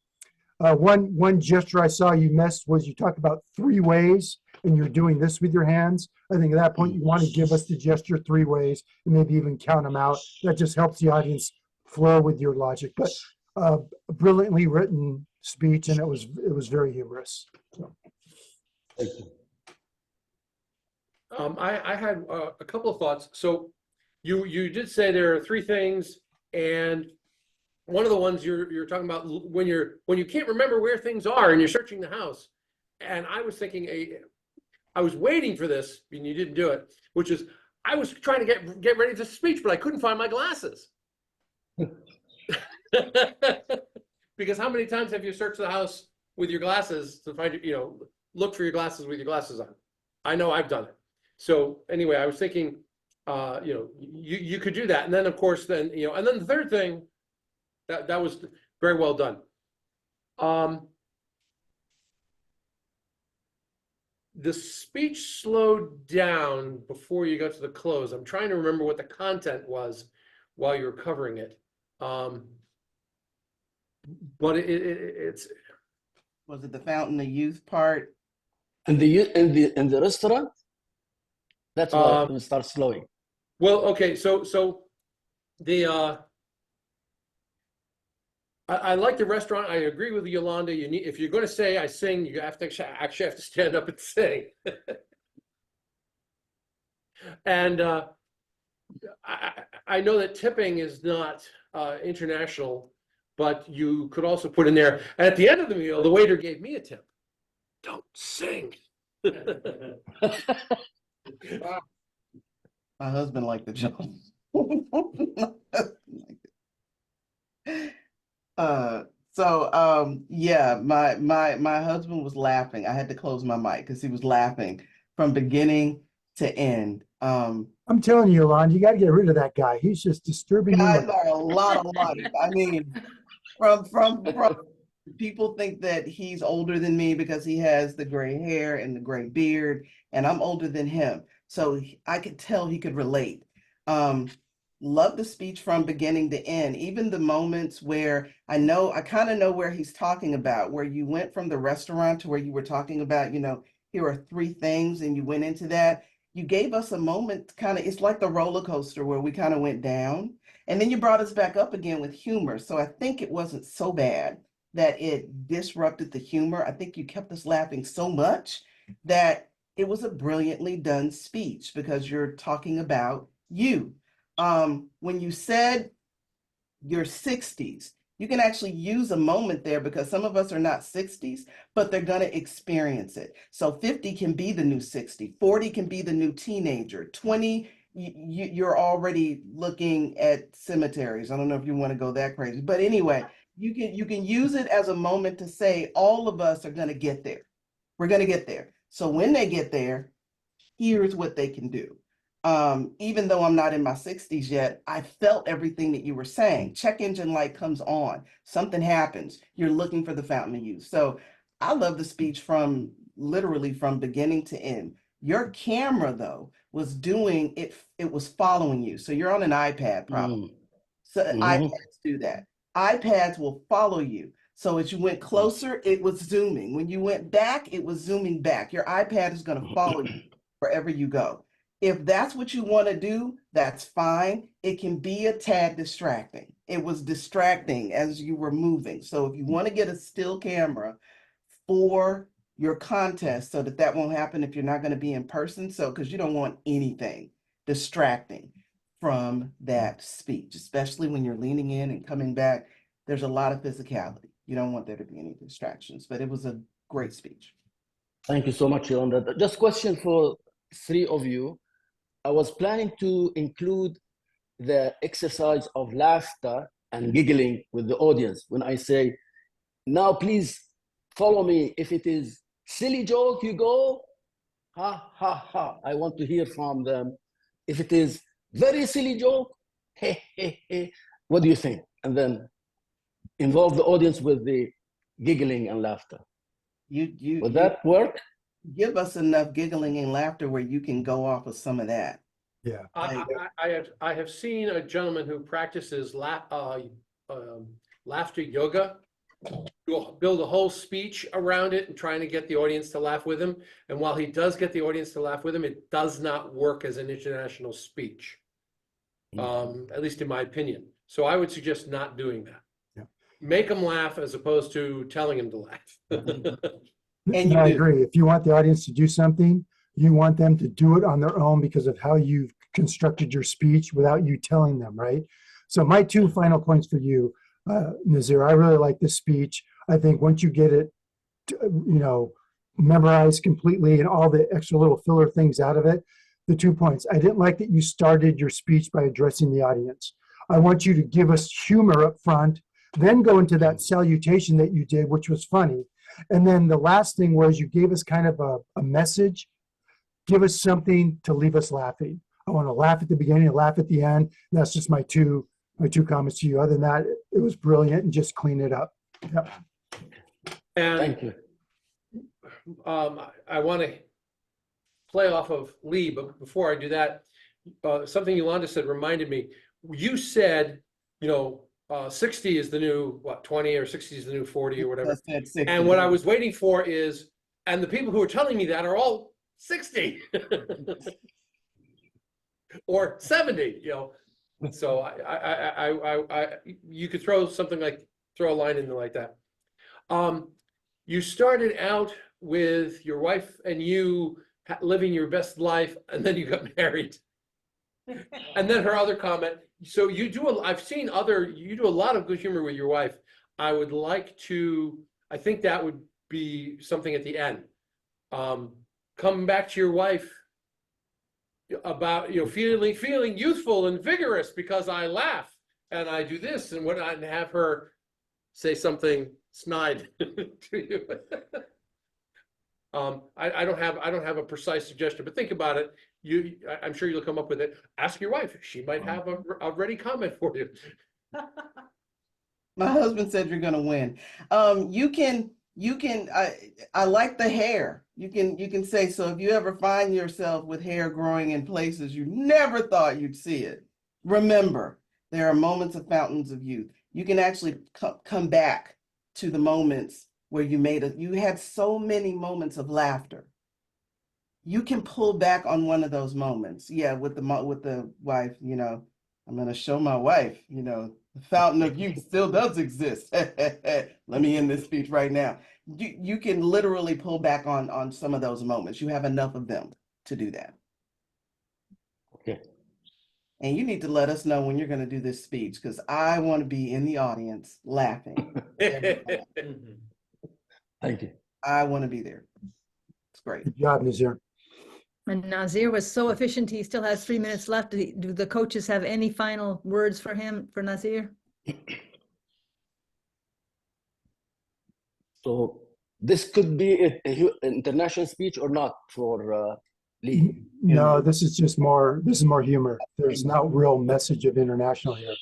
One gesture I saw you missed was you talked about 3 ways, and you're doing this with your hands. I think at that point you want to give us the gesture 3 ways and maybe even count them out. That just helps the audience flow with your logic. But a brilliantly written speech, and it was very humorous. So. Thank you. I had a couple of thoughts. So you did say there are 3 things, and one of the ones you're talking about when you can't remember where things are and you're searching the house. And I was thinking I was waiting for this, and you didn't do it, which is I was trying to get ready for the speech, but I couldn't find my glasses. Because how many times have you searched the house with your glasses to find, look for your glasses with your glasses on? I know I've done it. So anyway, I was thinking, you could do that. And then of course, and then the third thing, that was very well done. The speech slowed down before you got to the close. I'm trying to remember what the content was while you were covering it. But it's. Was it the Fountain of Youth part? In the restaurant, that's why it starts slowing. Well, okay, so the I like the restaurant. I agree with Yolanda. You need, if you're going to say I sing, you have to actually have to stand up and sing. And I know that tipping is not international, but you could also put in there. And at the end of the meal, the waiter gave me a tip. Don't sing. My husband liked the joke. Yeah, my husband was laughing. I had to close my mic because he was laughing from beginning to end. I'm telling you, Yolanda, you got to get rid of that guy. He's just disturbing your Guys life. are a lot alike. I mean, from people think that he's older than me because he has the gray hair and the gray beard, and I'm older than him. So I could tell he could relate. love the speech from beginning to end, even the moments where I kind of know where he's talking about, where you went from the restaurant to where you were talking about, here are three things, and you went into that. You gave us a moment, kind of, it's like the roller coaster where we kind of went down, and then you brought us back up again with humor. So I think it wasn't so bad that it disrupted the humor. I think you kept us laughing so much that it was a brilliantly done speech because you're talking about you. When you said your 60s, you can actually use a moment there because some of us are not 60s, but they're going to experience it. So 50 can be the new 60, 40 can be the new teenager, 20, you're already looking at cemeteries. I don't know if you want to go that crazy, but anyway, you can use it as a moment to say all of us are going to get there. We're going to get there. So when they get there, here's what they can do. Even though I'm not in my 60s yet, I felt everything that you were saying. Check engine light comes on, something happens, you're looking for the fountain of youth. So I love the speech from literally from beginning to end. Your camera, though, was doing it, it was following you. So you're on an iPad, probably. So iPads do that. iPads will follow you. So as you went closer, it was zooming. When you went back, it was zooming back. Your iPad is going to follow you wherever you go. If that's what you want to do, that's fine. It can be a tad distracting. It was distracting as you were moving. So if you want to get a still camera for your contest so that that won't happen if you're not going to be in person. So, because you don't want anything distracting from that speech, especially when you're leaning in and coming back. There's a lot of physicality. You don't want there to be any distractions, but it was a great speech. Thank you so much, Yolanda. Just question for three of you. I was planning to include the exercise of laughter and giggling with the audience when I say, now please follow me. If it is silly joke, you go, ha, ha, ha. I want to hear from them. If it is very silly joke, hey, hey, hey. What do you think? And then involve the audience with the giggling and laughter. Would that work? Give us enough giggling and laughter where you can go off of some of that. Yeah. I have seen a gentleman who practices laughter yoga. He'll build a whole speech around it and trying to get the audience to laugh with him. And while he does get the audience to laugh with him, it does not work as an international speech, at least in my opinion. So I would suggest not doing that. Yeah. Make them laugh as opposed to telling him to laugh. And I agree. If you want the audience to do something, you want them to do it on their own because of how you've constructed your speech without you telling them, right? So my two final points for you, Nazir, I really like this speech. I think once you get it, memorized completely and all the extra little filler things out of it, the 2 points. I didn't like that you started your speech by addressing the audience. I want you to give us humor up front, then go into that salutation that you did, which was funny. And then the last thing was you gave us kind of a message. Give us something to leave us laughing. I want to laugh at the beginning and laugh at the end. And that's just my two comments to you. Other than that, it was brilliant and just clean it up. Yep. And thank you. I want to play off of Lee, but before I do that, something Yolanda said reminded me. You said, 60 is the new, 20, or 60 is the new 40 or whatever. And what I was waiting for is, and the people who are telling me that are all 60 or 70, So I you could throw a line in there like that. You started out with your wife and you living your best life, and then you got married. And then her other comment. So you do you do a lot of good humor with your wife. I think that would be something at the end. Come back to your wife about, feeling youthful and vigorous because I laugh and I do this and whatnot, and have her say something snide to you. I don't have a precise suggestion, but think about it. I'm sure you'll come up with it. Ask your wife; she might have a ready comment for you. My husband said you're going to win. You can. I like the hair. You can say, so if you ever find yourself with hair growing in places you never thought you'd see it, Remember, there are moments of fountains of youth. You can actually come back to the moments where you had so many moments of laughter. You can pull back on one of those moments. Yeah, with the wife, I'm going to show my wife, the fountain of youth still does exist. Let me end this speech right now. You can literally pull back on some of those moments. You have enough of them to do that. Okay. And you need to let us know when you're going to do this speech, because I want to be in the audience laughing. Thank you. I want to be there. It's great. Good job, Nazir. And Nazir was so efficient, he still has 3 minutes left. Do the coaches have any final words for him, for Nazir? So this could be an international speech or not for Lee. No, this is more humor. There's not real message of international here.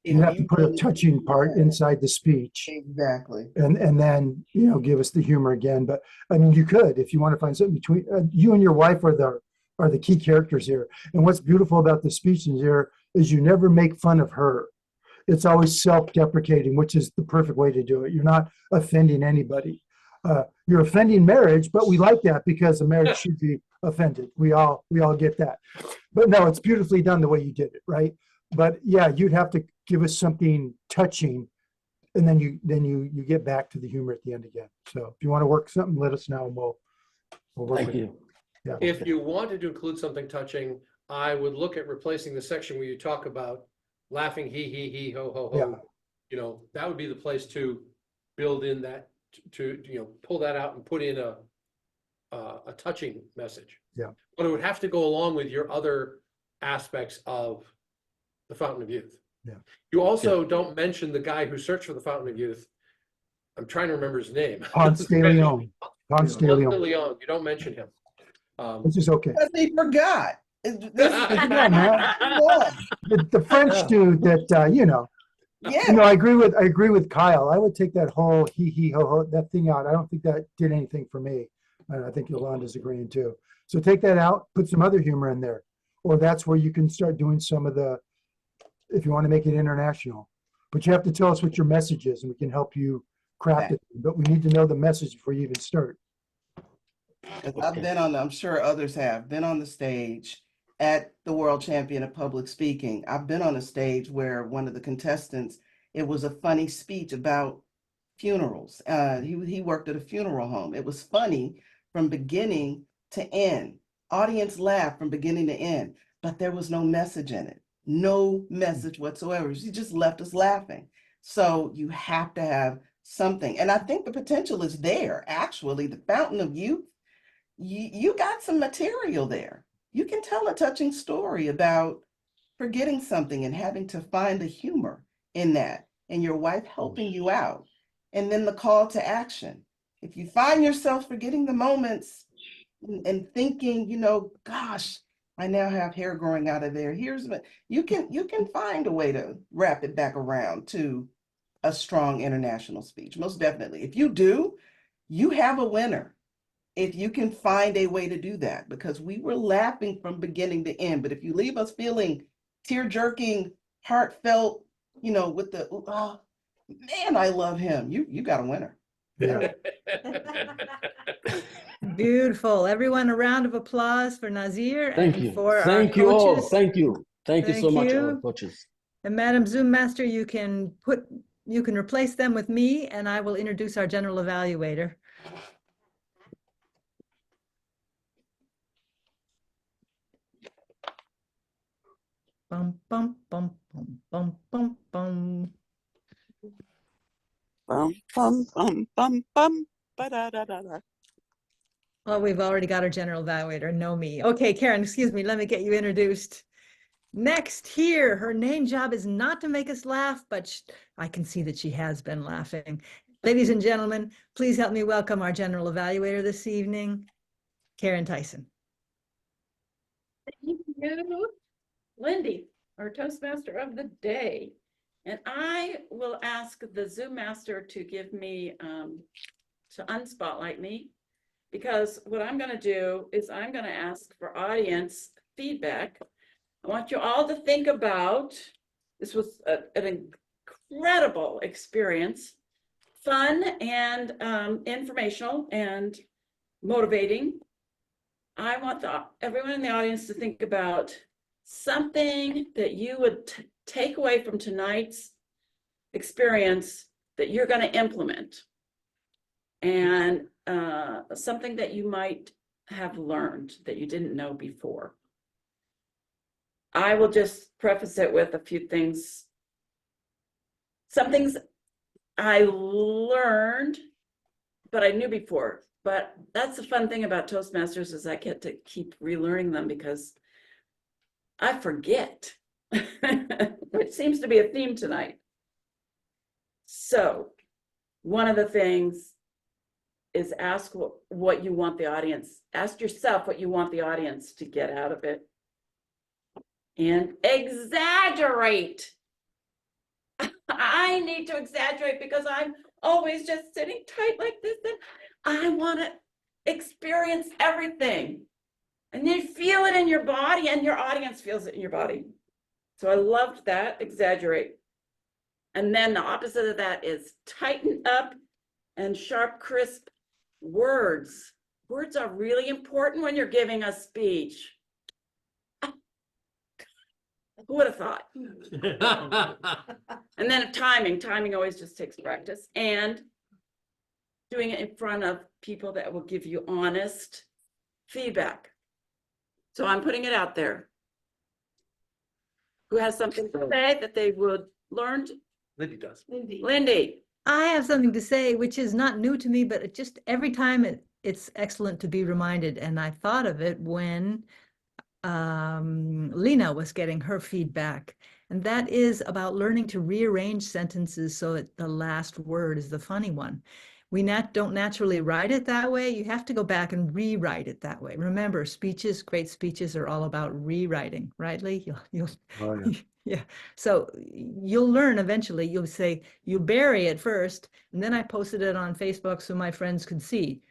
You have to put a touching part inside the speech. Exactly. And then, give us the humor again. But I mean, you could, if you want to find something between you and your wife are the key characters here. And what's beautiful about the speech here is you never make fun of her. It's always self-deprecating, which is the perfect way to do it. You're not offending anybody. You're offending marriage, but we like that because a marriage should be offended. We all get that. But no, it's beautifully done the way you did it, right? But yeah, you'd have to give us something touching, and then you get back to the humor at the end again. So if you want to work something, let us know, and we'll work Thank with you. Yeah. If you wanted to include something touching, I would look at replacing the section where you talk about laughing, he, ho, ho, ho. Yeah. That would be the place to build in that, to pull that out and put in a touching message. Yeah. But it would have to go along with your other aspects of the Fountain of Youth. Yeah. You also don't mention the guy who searched for the Fountain of Youth. I'm trying to remember his name. Ponce de Leon. Ponce de Leon. You don't mention him. Which is okay. Because he forgot. Yeah, man. The French dude that Yeah. I agree with Kyle. I would take that whole he ho ho that thing out. I don't think that did anything for me. And I think Yolanda's agreeing too. So take that out, put some other humor in there. Or that's where you can start doing some of the, if you want to make it international. But you have to tell us what your message is, and we can help you craft it. But we need to know the message before you even start. I've been I'm sure others have been on the stage at the World Champion of Public Speaking. I've been on a stage where one of the contestants, it was a funny speech about funerals. He worked at a funeral home. It was funny from beginning to end. Audience laughed from beginning to end, but there was no message in it. No message whatsoever. She just left us laughing. So you have to have something. And I think the potential is there. Actually, the Fountain of Youth, you got some material there. You can tell a touching story about forgetting something and having to find the humor in that, and your wife helping you out. And then the call to action. If you find yourself forgetting the moments and thinking, gosh, I now have hair growing out of there. Here's what you can find a way to wrap it back around to a strong international speech. Most definitely. If you do, you have a winner. If you can find a way to do that, because we were laughing from beginning to end. But if you leave us feeling tear-jerking, heartfelt, with the, oh, man, I love him. You got a winner. Yeah. Beautiful. Everyone, a round of applause for Nazir Thank and you. for our Thank you all. coaches. Thank you. Thank you so Thank much, you. our coaches. And Madam Zoom Master, you can replace them with me, and I will introduce our general evaluator. Bum, bum, bum, bum, bum, bum, bum. Bum, bum, bum, bum, bum, ba-da-da-da-da. Oh, we've already got our general evaluator, no me. Okay, Karen, excuse me, let me get you introduced. Next here, her main job is not to make us laugh, but I can see that she has been laughing. Ladies and gentlemen, please help me welcome our general evaluator this evening, Karen Tyson. Thank you, Lindy, our Toastmaster of the day. And I will ask the Zoom master to give me, to unspotlight me, because what I'm going to do is I'm going to ask for audience feedback I want you all to think about, this was an incredible experience, fun and informational and motivating. I want everyone in the audience to think about something that you would take away from tonight's experience that you're going to implement, and something that you might have learned that you didn't know before. I will just preface it with a few things. Some things I learned, but I knew before. But that's the fun thing about Toastmasters, is I get to keep relearning them because I forget, which seems to be a theme tonight. So one of the things is ask what you want the audience, ask yourself what you want the audience to get out of it. And exaggerate. I need to exaggerate because I'm always just sitting tight like this, and I want to experience everything. And you feel it in your body, and your audience feels it in your body. So I loved that, exaggerate. And then the opposite of that is tighten up and sharp, crisp words. Words are really important when you're giving a speech. Who would have thought? And then timing always just takes practice, and doing it in front of people that will give you honest feedback. So I'm putting it out there. Who has something to say that they would learn? Lindy does. Lindy. I have something to say, which is not new to me, but it just every time it's excellent to be reminded. And I thought of it when Lena was getting her feedback. And that is about learning to rearrange sentences so that the last word is the funny one. We don't naturally write it that way. You have to go back and rewrite it that way. Remember, great speeches are all about rewriting, right, Lee? Oh, yeah. Yeah. So you'll learn eventually. You'll say, you bury it first, and then I posted it on Facebook so my friends could see.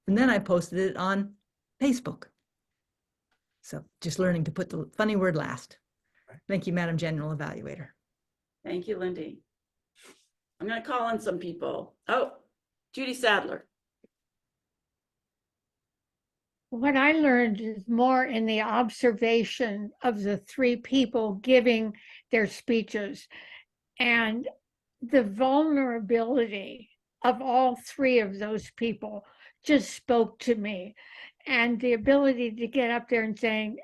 And then I posted it on Facebook. So just learning to put the funny word last. Thank you, Madam General Evaluator. Thank you, Lindy. I'm going to call on some people. Oh, Judy Sadler. What I learned is more in the observation of the three people giving their speeches, and the vulnerability of all three of those people just spoke to me, and the ability to get up there and saying,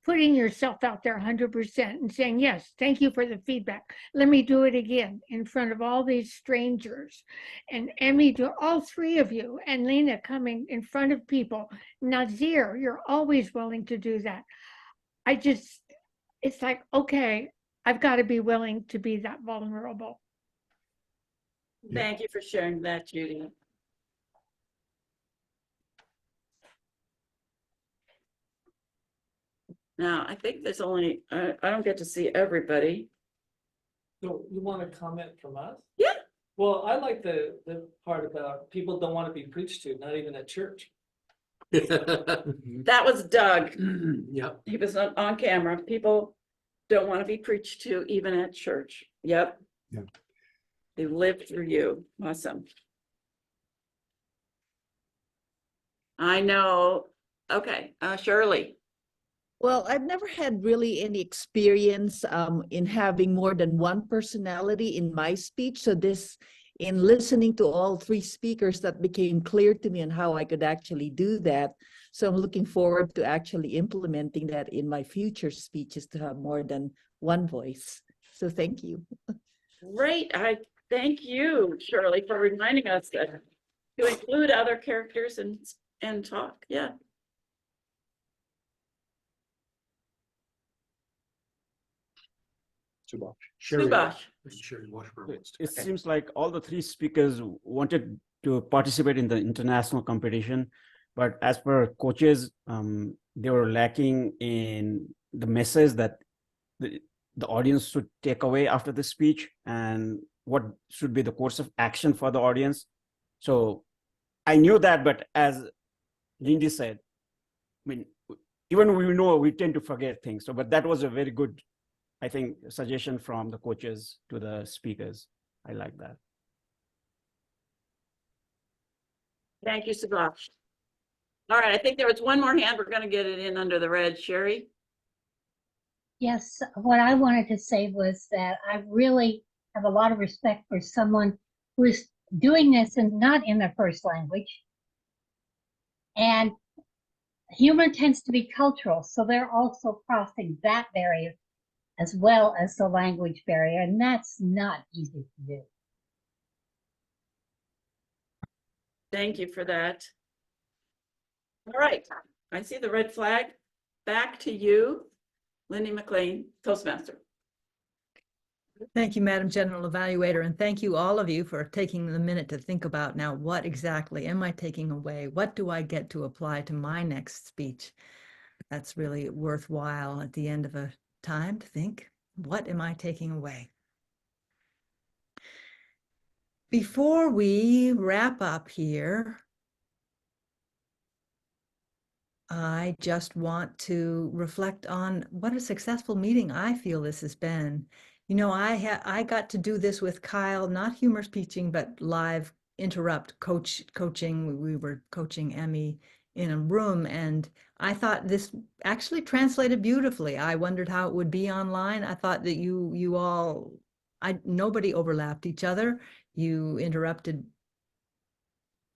putting yourself out there 100% and saying, yes, thank you for the feedback. Let me do it again in front of all these strangers. And Emmy, all three of you, and Lena coming in front of people. Nazir, you're always willing to do that. It's like, okay, I've got to be willing to be that vulnerable. Thank you for sharing that, Judy. Now, I think there's only, I don't get to see everybody. So you want a comment from us? Yeah. Well, I like the part about people don't want to be preached to, not even at church. That was Doug. Yep. He was on camera. People don't want to be preached to even at church. Yep. Yeah. They lived through you. Awesome. I know. Okay, Shirley. Well, I've never had really any experience in having more than one personality in my speech. So in listening to all three speakers, that became clear to me on how I could actually do that. So I'm looking forward to actually implementing that in my future speeches to have more than one voice. So thank you. Great. I thank you, Shirley, for reminding us that to include other characters and talk. Yeah. Subash. It seems like all the three speakers wanted to participate in the international competition, but as per coaches, they were lacking in the message that the audience should take away after the speech and what should be the course of action for the audience. So I knew that, but as Lindy said, I mean, even we know we tend to forget things. So, but that was a very good, I think, suggestion from the coaches to the speakers. I like that. Thank you, Subhash. All right, I think there was one more hand. We're going to get it in under the red. Sherry? Yes, what I wanted to say was that I really have a lot of respect for someone who is doing this and not in their first language. And humor tends to be cultural, so they're also crossing that barrier as well as the language barrier, and that's not easy to do. Thank you for that. All right, I see the red flag. Back to you, Lindy McLean, Toastmaster. Thank you, Madam General Evaluator, and thank you all of you for taking the minute to think about now what exactly am I taking away? What do I get to apply to my next speech? That's really worthwhile at the end of a time to think, what am I taking away? Before we wrap up here, I just want to reflect on what a successful meeting I feel this has been. You know, I got to do this with Kyle, not humor speeching, but live coaching. We were coaching Emmy in a room, and I thought this actually translated beautifully. I wondered how it would be online. I thought that you all, nobody overlapped each other. You interrupted.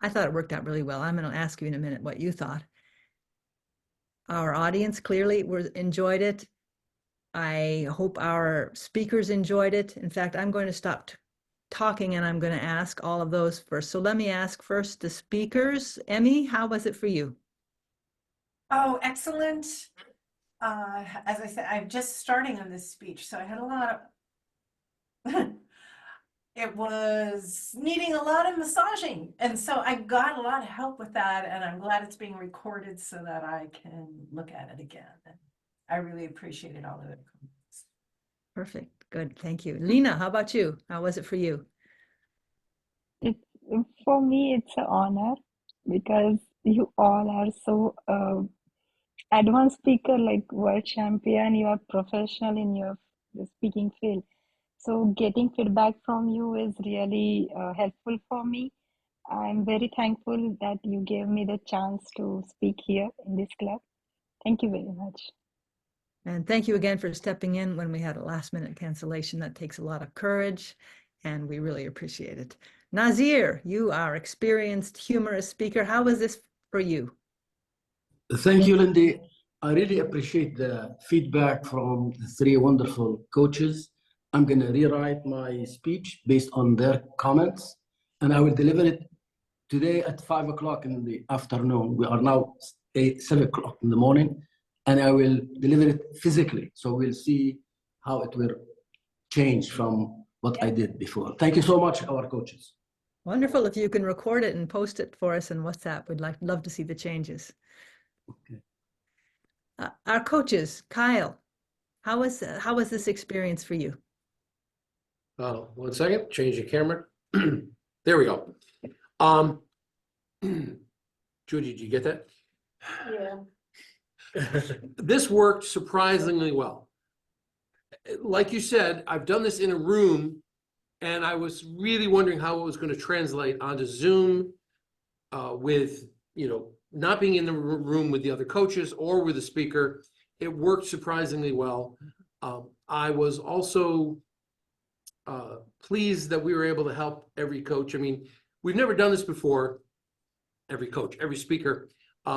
I thought it worked out really well. I'm going to ask you in a minute what you thought. Our audience clearly enjoyed it. I hope our speakers enjoyed it. In fact, I'm going to stop talking and I'm going to ask all of those first. So let me ask first the speakers. Emmy, how was it for you? Oh, excellent. As I said, I'm just starting on this speech, so I had a lot of, it was needing a lot of massaging. And so I got a lot of help with that, and I'm glad it's being recorded so that I can look at it again. And I really appreciated all of it. Perfect. Good. Thank you. Lena, how about you? How was it for you? For me, it's an honor because you all are so advanced speaker, like world champion. You are professional in your speaking field. So getting feedback from you is really helpful for me. I'm very thankful that you gave me the chance to speak here in this club. Thank you very much. And thank you again for stepping in when we had a last minute cancellation. That takes a lot of courage, and we really appreciate it. Nazir, you are experienced humorous speaker. How was this for you? Thank you, Lindy. I really appreciate the feedback from the three wonderful coaches. I'm going to rewrite my speech based on their comments, and I will deliver it today at 5 o'clock in the afternoon. We are now 7 o'clock in the morning, and I will deliver it physically. So we'll see how it will change from what I did before. Thank you so much, our coaches. Wonderful. If you can record it and post it for us in WhatsApp, we'd love to see the changes. Okay. Our coaches, Kyle, how was this experience for you? 1 second, change the camera. There we go. Judy, did you get that? Yeah. This worked surprisingly well. Like you said, I've done this in a room, and I was really wondering how it was going to translate onto Zoom with, not being in the room with the other coaches or with the speaker. It worked surprisingly well. I was also pleased that we were able to help every coach. I mean, we've never done this before. Every coach, every speaker.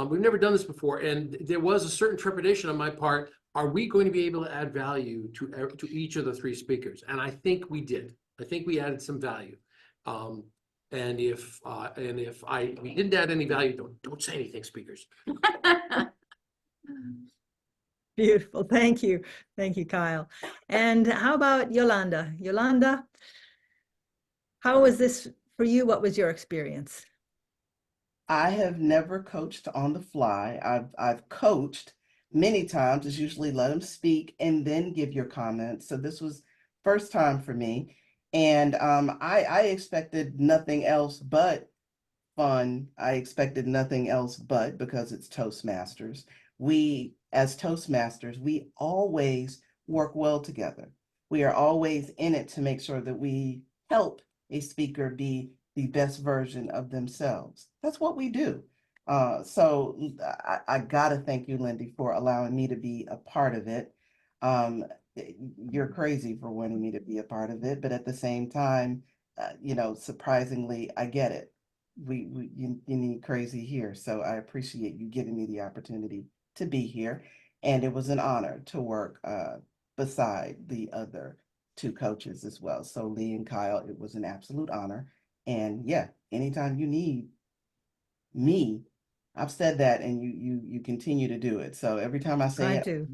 We've never done this before, and there was a certain trepidation on my part. Are we going to be able to add value to each of the three speakers? And I think we did. I think we added some value. And if we didn't add any value, don't say anything, speakers. Beautiful. Thank you. Thank you, Kyle. And how about Yolanda? Yolanda, how was this for you? What was your experience? I have never coached on the fly. I've coached many times. It's usually let them speak and then give your comments. So this was first time for me. And I expected nothing else but fun. I expected nothing else but, because it's Toastmasters, we, as Toastmasters, we always work well together. We are always in it to make sure that we help a speaker be the best version of themselves. That's what we do. So I gotta thank you, Lindy, for allowing me to be a part of it. You're crazy for wanting me to be a part of it, but at the same time, surprisingly, I get it. You need crazy here, so I appreciate you giving me the opportunity to be here, and it was an honor to work beside the other two coaches as well. So Lee and Kyle, it was an absolute honor, and yeah, anytime you need me, I've said that, and you continue to do it. So every time I say I it, do.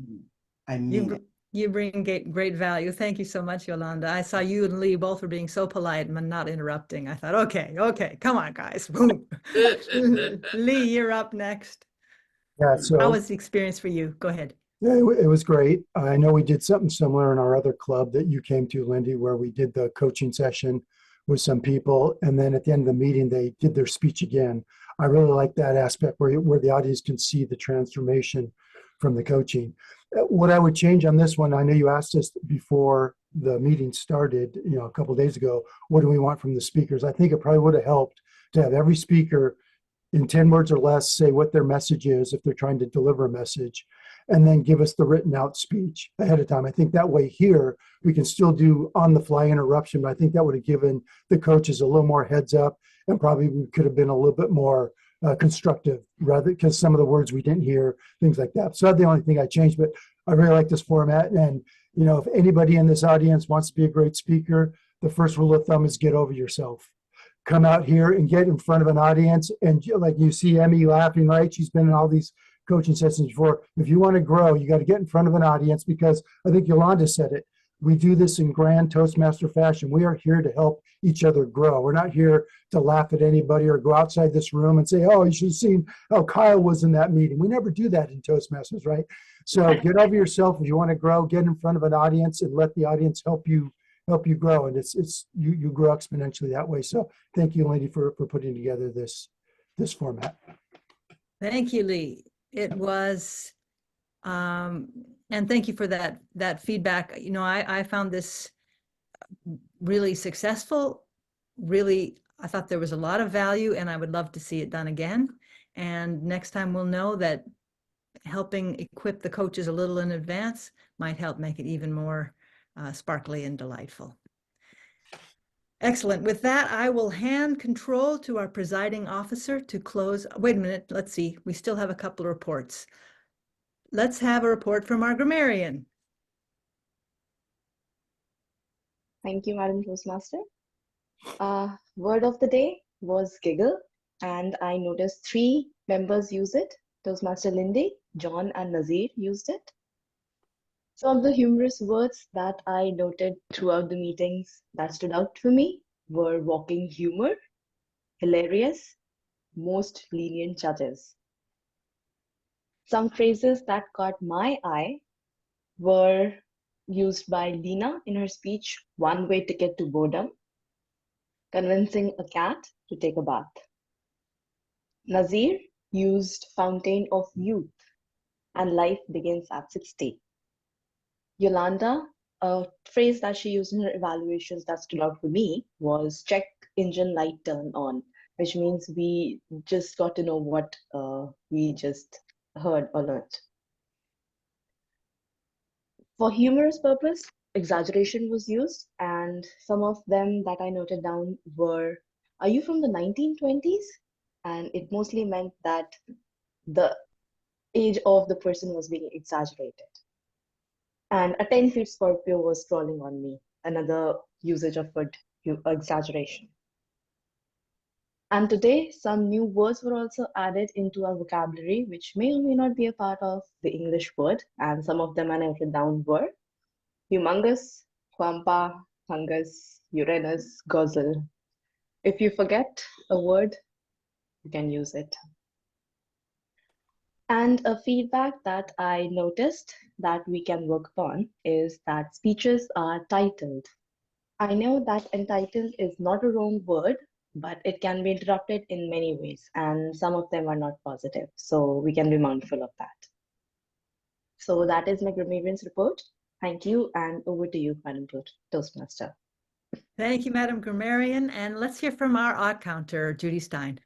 I mean it. You bring great value. Thank you so much, Yolanda. I saw you and Lee both were being so polite and not interrupting. I thought, okay, come on, guys. Boom. Lee, you're up next. Yeah, How so was the experience for you? Go ahead. yeah, it was great. I know we did something similar in our other club that you came to, Lindy, where we did the coaching session with some people, and then at the end of the meeting, they did their speech again. I really like that aspect where the audience can see the transformation from the coaching. What I would change on this one, I know you asked us before the meeting started, a couple of days ago, what do we want from the speakers? I think it probably would have helped to have every speaker in 10 words or less say what their message is if they're trying to deliver a message, and then give us the written out speech ahead of time. I think that way here we can still do on the fly interruption, but I think that would have given the coaches a little more heads up, and probably we could have been a little bit more constructive, rather, because some of the words we didn't hear, things like that. So that's the only thing I changed, but I really like this format. And if anybody in this audience wants to be a great speaker, the first rule of thumb is get over yourself. Come out here and get in front of an audience. And like you see Emmy laughing, right? She's been in all these coaching sessions before. If you want to grow, you got to get in front of an audience, because I think Yolanda said it. We do this in grand Toastmaster fashion. We are here to help each other grow. We're not here to laugh at anybody or go outside this room and say, oh, you should have seen how Kyle was in that meeting. We never do that in Toastmasters, right? So get over yourself. If you want to grow, get in front of an audience and let the audience help you grow, and it's you grow exponentially that way. So thank you, Lindy, for putting together this format. Thank you, Lee. It was, and thank you for that feedback. I found this really successful. Really, I thought there was a lot of value, and I would love to see it done again. And next time we'll know that helping equip the coaches a little in advance might help make it even more sparkly and delightful. Excellent. With that, I will hand control to our presiding officer to close. Wait a minute. Let's see. We still have a couple of reports. Let's have a report from our grammarian. Thank you, Madam Toastmaster. Word of the day was giggle, and I noticed 3 members use it. Toastmaster Lindy, John, and Nazir used it. Some of the humorous words that I noted throughout the meetings that stood out for me were walking humor, hilarious, most lenient judges. Some phrases that caught my eye were used by Lena in her speech, one-way ticket to boredom, convincing a cat to take a bath. Nazir used fountain of youth and life begins at 60. Yolanda, a phrase that she used in her evaluations that stood out for me was check engine light turn on, which means we just got to know what we just heard or learned. For humorous purpose, exaggeration was used, and some of them that I noted down were, are you from the 1920s? And it mostly meant that the age of the person was being exaggerated. And a 10-feet Scorpio was crawling on me, another usage of word exaggeration. And today, some new words were also added into our vocabulary, which may or may not be a part of the English word. And some of them I noted down were humongous, Kwampa, fungus, Uranus, Gozzel. If you forget a word, you can use it. And a feedback that I noticed that we can work upon is that speeches are titled. I know that entitled is not a wrong word, but it can be interrupted in many ways, and some of them are not positive. So we can be mindful of that. So that is my grammarian's report. Thank you, and over to you, Madam Toastmaster. Thank you, Madam Grammarian. And let's hear from our odd counter, Judy Stein.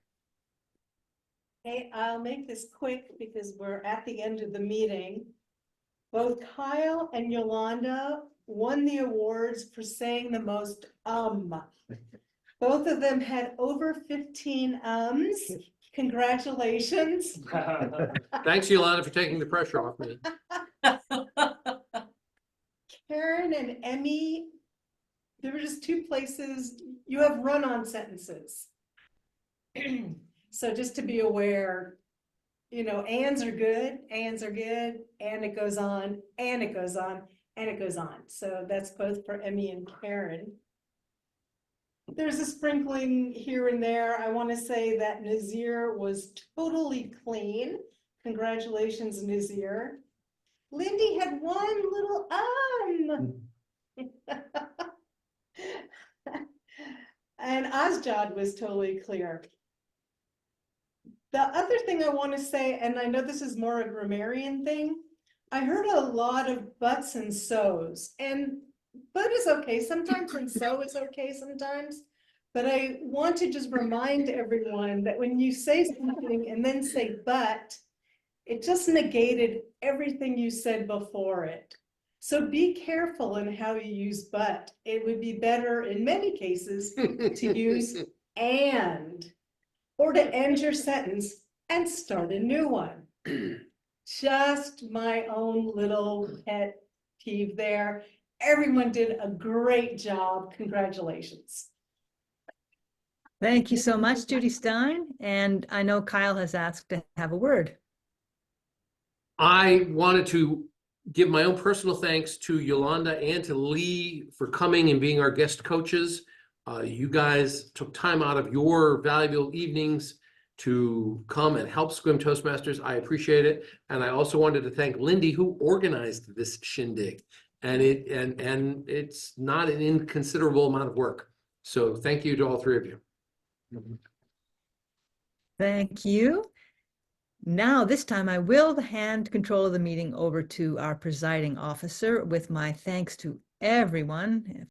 Okay, I'll make this quick because we're at the end of the meeting. Both Kyle and Yolanda won the awards for saying the most Both of them had over 15 ums. Congratulations. Thanks, Yolanda, for taking the pressure off me. Karen and Emmy, there were just two places, you have run-on sentences. So just to be aware, you know, ands are good, and it goes on, and it goes on, and it goes on. So that's both for Emmy and Karen. There's a sprinkling here and there. I want to say that Nazir was totally clean. Congratulations, Nazir. Lindy had one little and Asjad was totally clear. The other thing I want to say, and I know this is more a grammarian thing, I heard a lot of buts and so's, and but is okay sometimes and so is okay sometimes. But I want to just remind everyone that when you say something and then say but, it just negated everything you said before it. So be careful in how you use but. It would be better in many cases to use and, or to end your sentence and start a new one. Just my own little pet peeve there. Everyone did a great job. Congratulations. Thank you so much, Judy Stein. And I know Kyle has asked to have a word. I wanted to give my own personal thanks to Yolanda and to Lee for coming and being our guest coaches. You guys took time out of your valuable evenings to come and help Skwim Toastmasters. I appreciate it. And I also wanted to thank Lindy, who organized this shindig. And it's not an inconsiderable amount of work. So thank you to all three of you. Thank you. Now, this time I will hand control of the meeting over to our presiding officer with my thanks to everyone